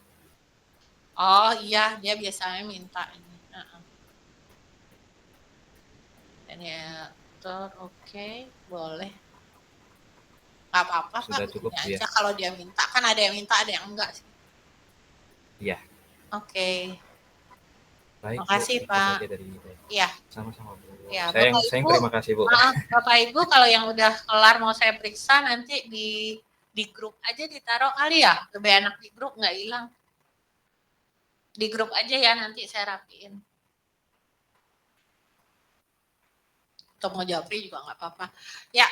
Oh iya, dia biasanya minta ini. Ini oke, boleh. Gak apa-apa Pak, Sudah cukup ini Bu ya? aja kalau dia minta. Kan ada yang minta, ada yang enggak sih. Iya. Oke. Baik, Makasih Bu, Pak. saja dari saya. Iya. Sama-sama Bu. Ya, Saya Bapak yang Ibu, terima kasih Bu. Bapak Ibu kalau yang udah kelar mau saya periksa nanti di grup aja ditaruh kali ya, lebih enak di grup nggak hilang. Di grup aja ya nanti saya rapiin. Atau mau japri juga nggak apa-apa. Ya,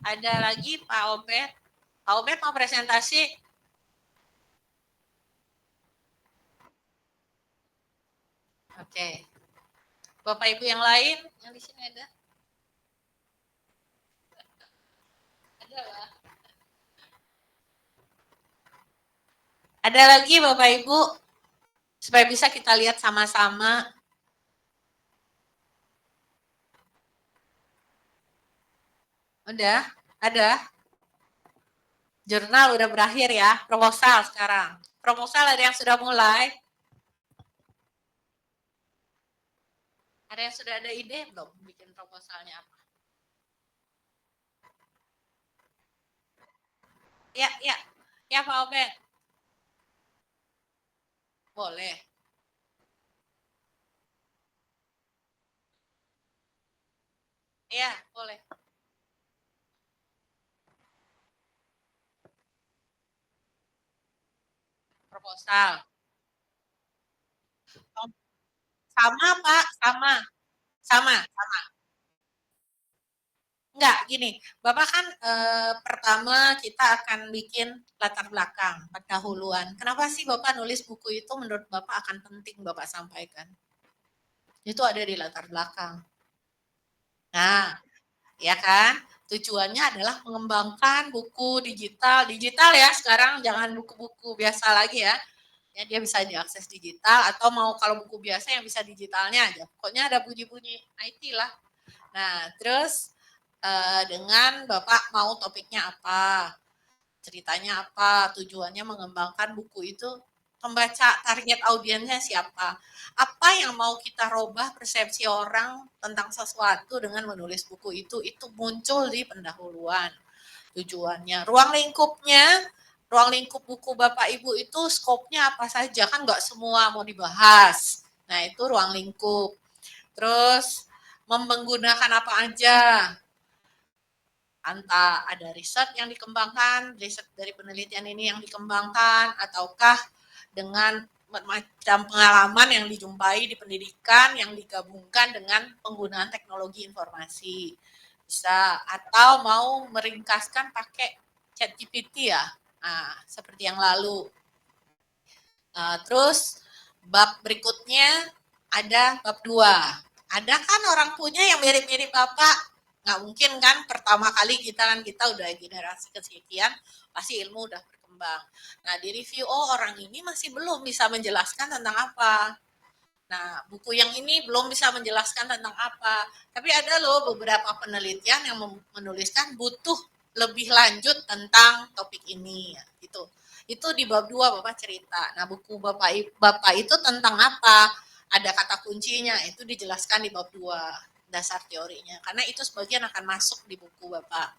ada lagi Pak Obed. Pak Obed mau presentasi? Oke. Bapak Ibu yang lain yang di sini ada? Ada lah. Ada lagi Bapak Ibu supaya bisa kita lihat sama-sama. Udah, ada. Jurnal udah berakhir ya, proposal sekarang. Proposal ada yang sudah mulai? Ada yang sudah ada ide belum bikin proposalnya apa? Ya, ya. Ya Pak Obed. Boleh. Ya, boleh. Proposal. Sama, Pak, sama. Sama. Enggak, gini, Bapak kan pertama kita akan bikin latar belakang, pendahuluan. Kenapa sih Bapak nulis buku itu menurut Bapak akan penting Bapak sampaikan? Itu ada di latar belakang. Nah, ya kan? Tujuannya adalah mengembangkan buku digital. Digital ya sekarang, jangan buku-buku biasa lagi ya. Ya, dia bisa diakses digital atau mau kalau buku biasa yang bisa digitalnya aja. Pokoknya ada bunyi-bunyi IT lah. Nah, terus dengan Bapak mau topiknya apa, ceritanya apa, tujuannya mengembangkan buku itu, pembaca target audiensnya siapa, apa yang mau kita robah persepsi orang tentang sesuatu dengan menulis buku itu muncul di pendahuluan. Tujuannya, ruang lingkup buku Bapak Ibu itu skopnya apa saja, kan nggak semua mau dibahas. Nah itu ruang lingkup. Terus menggunakan apa aja, entah ada riset yang dikembangkan, riset dari penelitian ini yang dikembangkan, ataukah dengan macam pengalaman yang dijumpai di pendidikan yang digabungkan dengan penggunaan teknologi informasi. Bisa, atau mau meringkaskan pakai ChatGPT ya, nah, seperti yang lalu. Terus bab berikutnya ada bab 2. Ada kan orang punya yang mirip-mirip Bapak? Nggak mungkin kan pertama kali kita udah generasi kesekian, pasti ilmu udah berkembang. Nah, di review, orang ini masih belum bisa menjelaskan tentang apa. Nah, buku yang ini belum bisa menjelaskan tentang apa. Tapi ada loh beberapa penelitian yang menuliskan butuh lebih lanjut tentang topik ini. Gitu. Itu di bab 2 Bapak cerita. Nah, buku Bapak itu tentang apa? Ada kata kuncinya, itu dijelaskan di bab 2 dasar teorinya. Karena itu sebagian akan masuk di buku Bapak.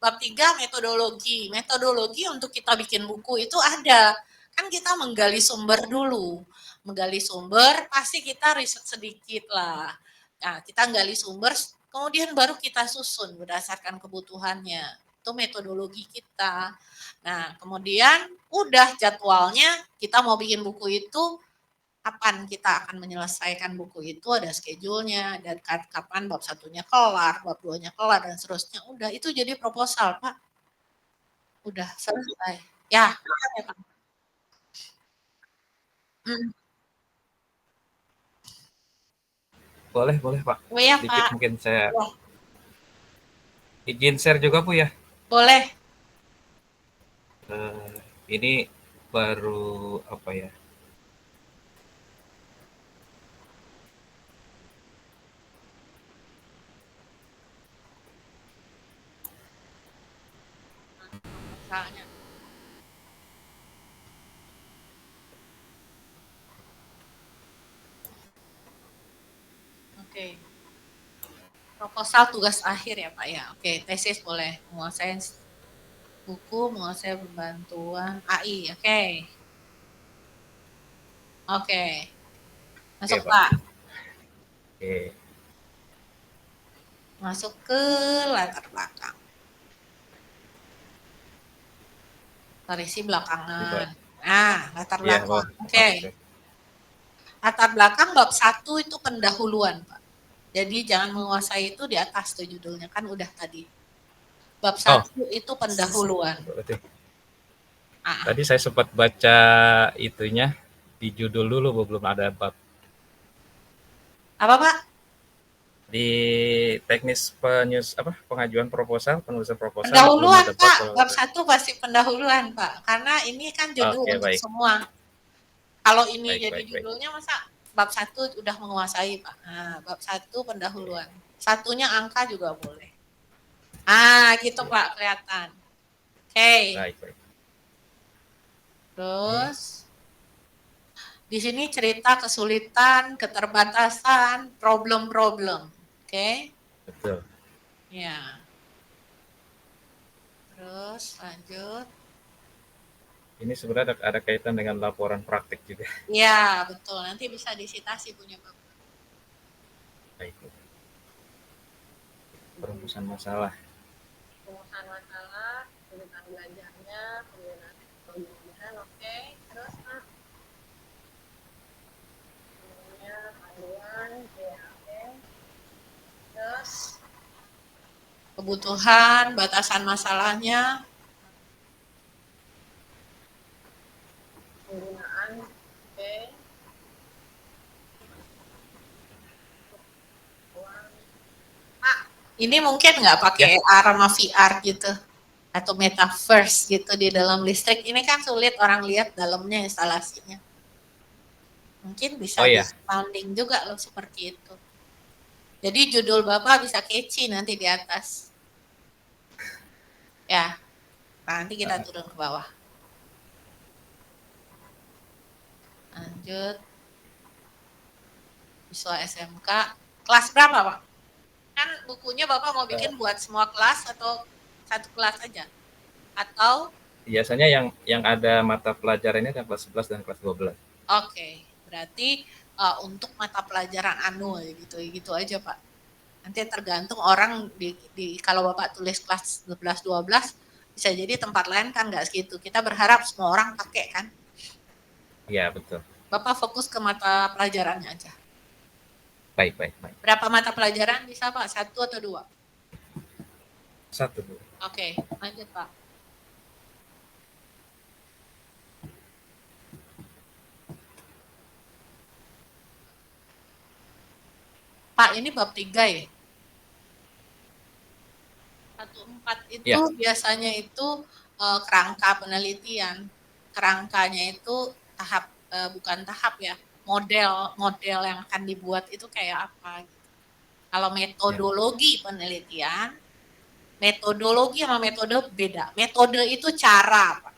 Bab 3 metodologi. Metodologi untuk kita bikin buku itu ada. Kan kita menggali sumber dulu. Menggali sumber pasti kita riset sedikit lah. Nah, kita gali sumber, kemudian baru kita susun berdasarkan kebutuhannya. Itu metodologi kita. Nah, kemudian udah jadwalnya kita mau bikin buku itu, kapan kita akan menyelesaikan buku itu, ada schedule-nya, dan kapan bab 1-nya kelar, bab 2-nya kelar, dan seterusnya. Udah, itu jadi proposal, Pak. Udah selesai. Ya, Pak. Boleh, Pak. Oh ya, Dikit Pak. mungkin saya Wah. izin share juga Bu ya. Boleh. Ini baru apa ya? Misalnya. Oke. Proposal tugas akhir ya Pak ya. Oke, tesis boleh. Menguasai buku, menguasai bantuan AI. Oke. Oke. Masuk Oke, Pak. Oke. Masuk ke latar belakang. Tarisi belakangan. Nah, latar belakang. Oke. Latar belakang bab 1 itu pendahuluan, Pak. Jadi jangan menguasai itu di atas tuh judulnya, kan udah tadi. Bab 1 itu pendahuluan. Tadi saya sempat baca itunya di judul dulu, belum ada bab. Apa Pak? Di teknis pengajuan proposal, penulisan proposal. Pendahuluan Pak, bab 1 pasti pendahuluan Pak, karena ini kan judul untuk baik. semua. Kalau ini baik, jadi judulnya masa bab 1 udah menguasai Pak. Nah, bab 1 pendahuluan. Satunya angka juga boleh. Gitu Pak, kelihatan. Oke. Baik. Terus di sini cerita kesulitan, keterbatasan, problem-problem. Oke? Betul. Ya. Terus lanjut. Ini sebenarnya ada kaitan dengan laporan praktik juga. Iya, betul. Nanti bisa disitasi punya Bapak. Baik. Perumusan masalah. Perumusan masalah, kesulitan belajarnya, penggunaan teknologi, oke. Terus Pak. Panduan Kebutuhan, batasan masalahnya, penggunaan, oke. Ini mungkin nggak pakai AR sama VR gitu atau metaverse gitu di dalam listrik. Ini kan sulit orang lihat dalamnya instalasinya. Mungkin bisa Oh di iya, sounding juga loh seperti itu. Jadi judul Bapak bisa catchy nanti di atas. Ya, nanti kita turun ke bawah. Lanjut. Siswa SMK. Kelas berapa, Pak? Kan bukunya Bapak mau bikin buat semua kelas atau satu kelas aja? Atau biasanya yang ada mata pelajarannya ada kelas 11 dan kelas 12. oke, berarti untuk mata pelajaran anu gitu aja Pak. Nanti tergantung orang kalau Bapak tulis kelas 11 12 bisa jadi tempat lain kan nggak segitu. Kita berharap semua orang pakai kan. Iya, betul. Bapak fokus ke mata pelajarannya aja. Baik. Berapa mata pelajaran bisa Pak? 1 atau 2? 1, Bu. Oke, lanjut Pak. Pak, ini bab 3 ya? 1-4 itu Ya. biasanya itu kerangka penelitian. Kerangkanya itu bukan tahap ya, model yang akan dibuat itu kayak apa. Gitu. Kalau metodologi penelitian, metodologi sama metode beda. Metode itu cara, Pak.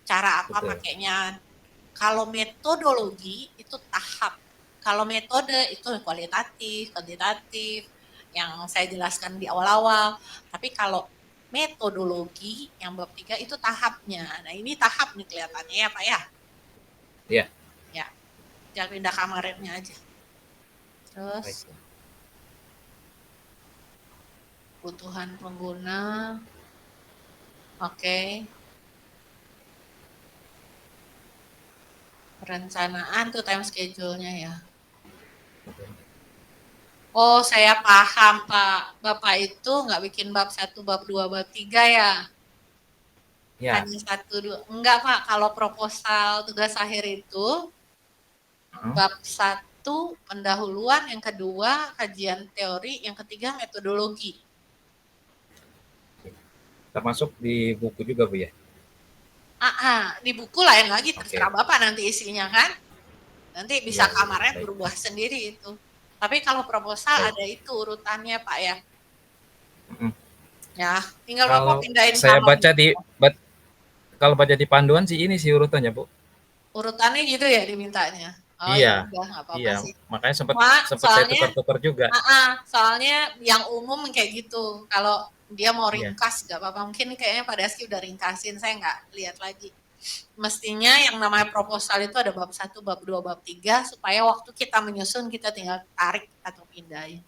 Cara apa pakainya. Kalau metodologi itu tahap. Kalau metode itu kualitatif, kuantitatif, yang saya jelaskan di awal-awal. Tapi kalau metodologi yang bab 3 itu tahapnya. Nah ini tahap nih kelihatannya ya Pak ya. Iya. Ya, jangan pindah kamarnya aja. Terus kebutuhan pengguna. Oke. Perencanaan tuh time schedule-nya ya. Oh, saya paham, Pak. Bapak itu nggak bikin bab 1, bab 2, bab 3 ya? Ya. Hanya 1, 2. Enggak, Pak. Kalau proposal tugas akhir itu, bab 1 pendahuluan, yang kedua kajian teori, yang ketiga metodologi. Termasuk di buku juga, Bu ya? Di buku lain lagi, terserah Bapak nanti isinya kan. Nanti bisa kamarnya berubah sendiri itu. Tapi kalau proposal ada itu urutannya Pak ya. Ya, tinggal Bapak pindahin saya kamar. Kalau baca di panduan sih ini sih urutannya, Bu. Urutannya gitu ya dimintanya. Oh iya. Ya udah nggak apa-apa Iya, sih. makanya sempat saya tukar-tukar juga. Soalnya yang umum kayak gitu. Kalau dia mau ringkas nggak apa-apa. Mungkin kayaknya Pak Daski udah ringkasin, saya nggak lihat lagi. Mestinya yang namanya proposal itu ada bab 1, bab 2, bab 3 supaya waktu kita menyusun kita tinggal tarik atau pindahin.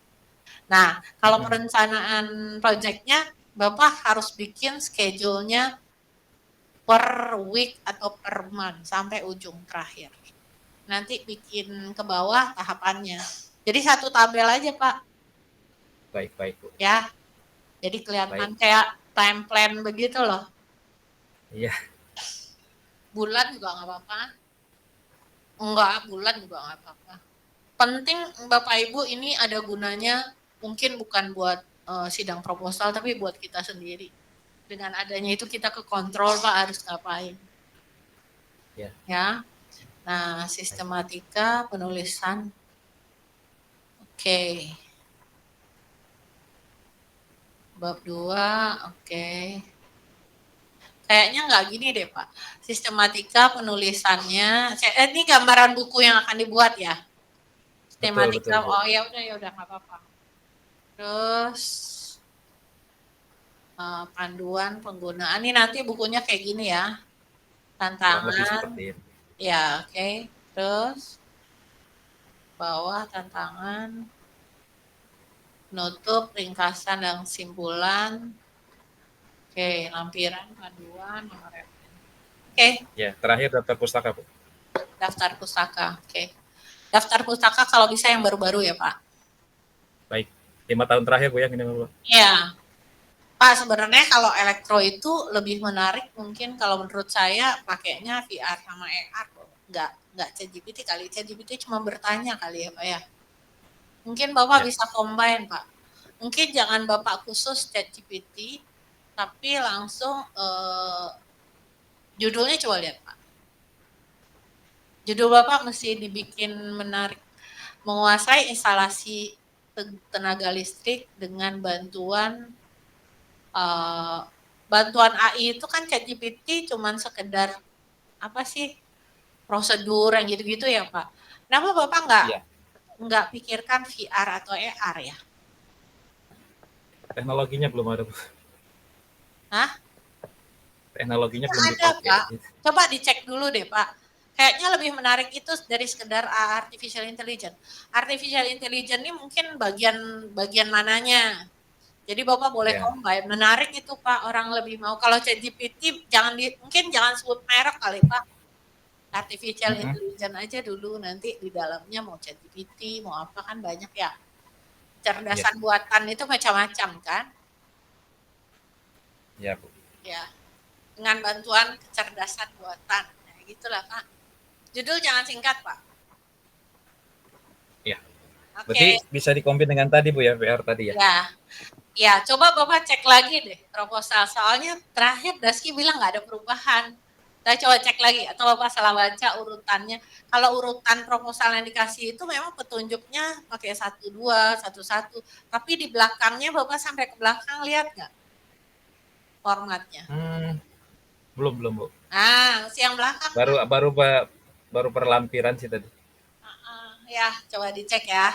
Nah, kalau perencanaan proyeknya Bapak harus bikin schedule-nya per week atau per month sampai ujung terakhir. Nanti bikin ke bawah tahapannya. Jadi satu tabel aja Pak. Baik, Bu. Ya, jadi kelihatan kayak time plan begitu loh. Iya. Bulan juga nggak apa-apa. Enggak, bulan juga nggak apa-apa. Penting Bapak Ibu ini ada gunanya, mungkin bukan buat sidang proposal, tapi buat kita sendiri. Dengan adanya itu kita ke kontrol Pak harus ngapain. Ya. Nah, sistematika penulisan. Oke. Bab 2, oke. Kayaknya nggak gini deh Pak. Sistematika penulisannya, ini gambaran buku yang akan dibuat ya. Sistematika, betul. oh ya udah nggak apa-apa. Terus panduan penggunaan, ini nanti bukunya kayak gini ya. Tantangan. Ya, oke. Terus bawah tantangan, penutup, ringkasan dan kesimpulan. Oke, lampiran, panduan, nomor referensi. Oke. Ya, terakhir daftar pustaka, Bu. Daftar pustaka, oke. Daftar pustaka kalau bisa yang baru-baru ya, Pak. Baik. 5 tahun terakhir, Bu ya, ini, Bu. Iya. Pak, sebenarnya kalau elektro itu lebih menarik mungkin kalau menurut saya pakainya VR sama AR. Nggak ChatGPT kali. ChatGPT cuma bertanya kali ya Pak ya. Mungkin Bapak Ya. bisa combine Pak. Mungkin jangan Bapak khusus ChatGPT, tapi langsung judulnya coba lihat Pak. Judul Bapak mesti dibikin menarik. Menguasai instalasi tenaga listrik dengan bantuan bantuan AI itu kan ChatGPT cuman sekedar apa sih prosedur yang gitu-gitu ya Pak. Kenapa Bapak Iya. nggak pikirkan VR atau AR ya? Teknologinya belum ada, Bu. Hah? Teknologinya belum Ada dipakai. Pak. Coba dicek dulu deh Pak. Kayaknya lebih menarik itu dari sekedar artificial intelligence. Artificial intelligence ini mungkin bagian mananya. Jadi Bapak boleh Ya. combine. Menarik itu Pak, orang lebih mau. Kalau ChatGPT mungkin jangan sebut merek kali Pak. Artificial intelligence aja dulu, nanti di dalamnya mau ChatGPT, mau apa kan banyak ya. Cerdasan buatan itu macam-macam kan. Ya, Bu. Ya, dengan bantuan kecerdasan buatan. Nah, gitulah Pak. Judul jangan singkat Pak. Ya. Oke. Berarti bisa dikombin dengan tadi, Bu, ya, VR tadi ya? Ya, ya coba Bapak cek lagi deh proposal. Soalnya terakhir Daski bilang nggak ada perubahan. Saya coba cek lagi atau Bapak salah baca urutannya. Kalau urutan proposal yang dikasih itu memang petunjuknya pakai 1-2, 1-1. Tapi di belakangnya Bapak sampai ke belakang lihat nggak formatnya? Belum, Bu. Nah, yang belakang Baru Pak. baru baru perlampiran sih tadi. Ya, coba dicek ya.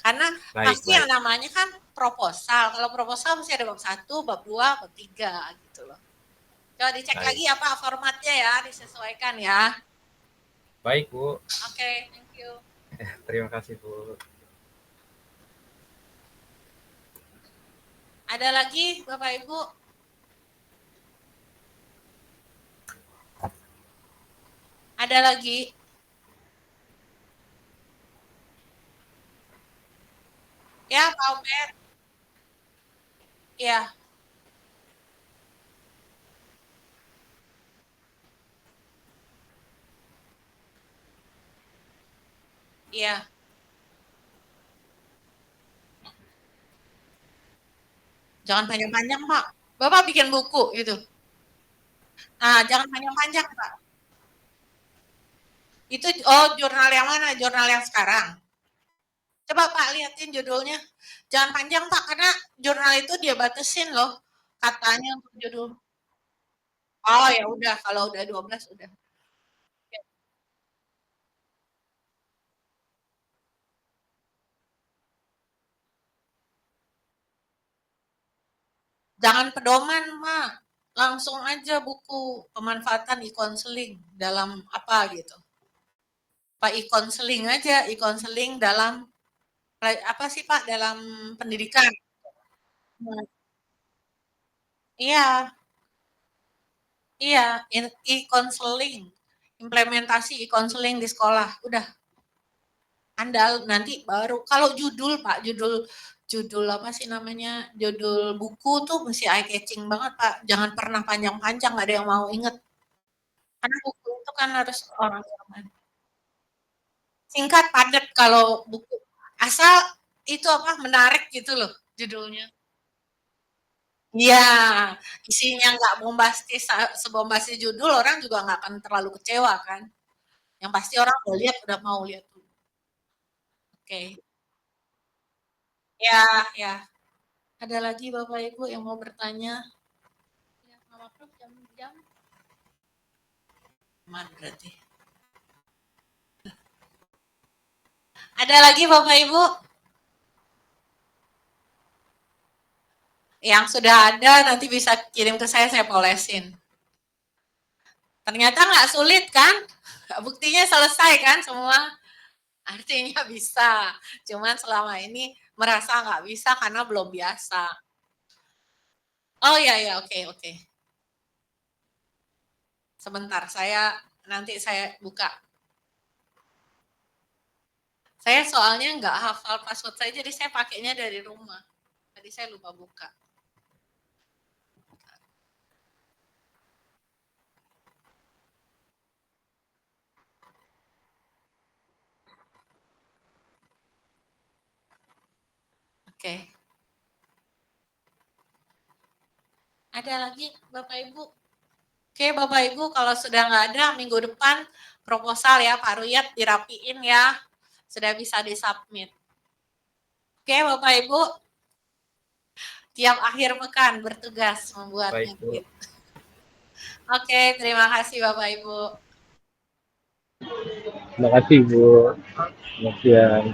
Karena Baik, pasti yang baik. namanya kan proposal. Kalau proposal mesti ada bab 1, bab 2, bab 3 gitu loh. Coba dicek Baik. lagi apa formatnya ya, disesuaikan ya. Baik, Bu. Oke, thank you. Terima kasih, Bu. Ada lagi Bapak Ibu? Ada lagi? Ya, Pak Omer. Ya. Iya. Jangan panjang-panjang, Pak. Bapak bikin buku gitu. Nah, jangan panjang-panjang, Pak. Itu jurnal yang mana? Jurnal yang sekarang. Coba Pak liatin judulnya. Jangan panjang Pak, karena jurnal itu dia batasin loh. Katanya untuk judul. Oh ya udah, kalau udah 12 udah. Jangan pedoman, Mak. Langsung aja buku pemanfaatan e-counseling dalam apa gitu. Pak e-counseling aja, e-counseling dalam apa sih Pak dalam pendidikan. Iya, iya, e-counseling. Implementasi e-counseling di sekolah. Udah andal nanti baru kalau judul Pak, judul apa sih namanya? Judul buku tuh mesti eye catching banget Pak. Jangan pernah panjang-panjang, nggak ada yang mau inget. Karena buku itu kan harus orang yang singkat, padat kalau buku. Asal itu apa menarik gitu loh judulnya. Iya, isinya nggak bombastis, sebombastis judul orang juga nggak akan terlalu kecewa kan. Yang pasti orang udah mau lihat dulu. Oke. Ya, ya. Ada lagi Bapak Ibu yang mau bertanya? Ya, Mama Prof jam-jam. Mana berarti? Ada lagi Bapak Ibu? Yang sudah ada nanti bisa kirim ke saya polesin. Ternyata nggak sulit kan? Buktinya selesai kan semua? Artinya bisa. Cuman selama ini merasa nggak bisa karena belum biasa. Oh ya ya oke oke. Sebentar nanti saya buka. Saya soalnya nggak hafal password saya jadi saya pakainya dari rumah. Tadi saya lupa buka. Oke. Ada lagi Bapak Ibu? Oke Bapak Ibu, kalau sudah nggak ada, minggu depan proposal ya Pak Ruyat dirapiin ya. Sudah bisa disubmit. Oke Bapak Ibu, tiap akhir pekan bertugas membuat Baik, Bu. ngekit. Oke, terima kasih Bapak Ibu. Terima kasih, Bu. Selamat siang.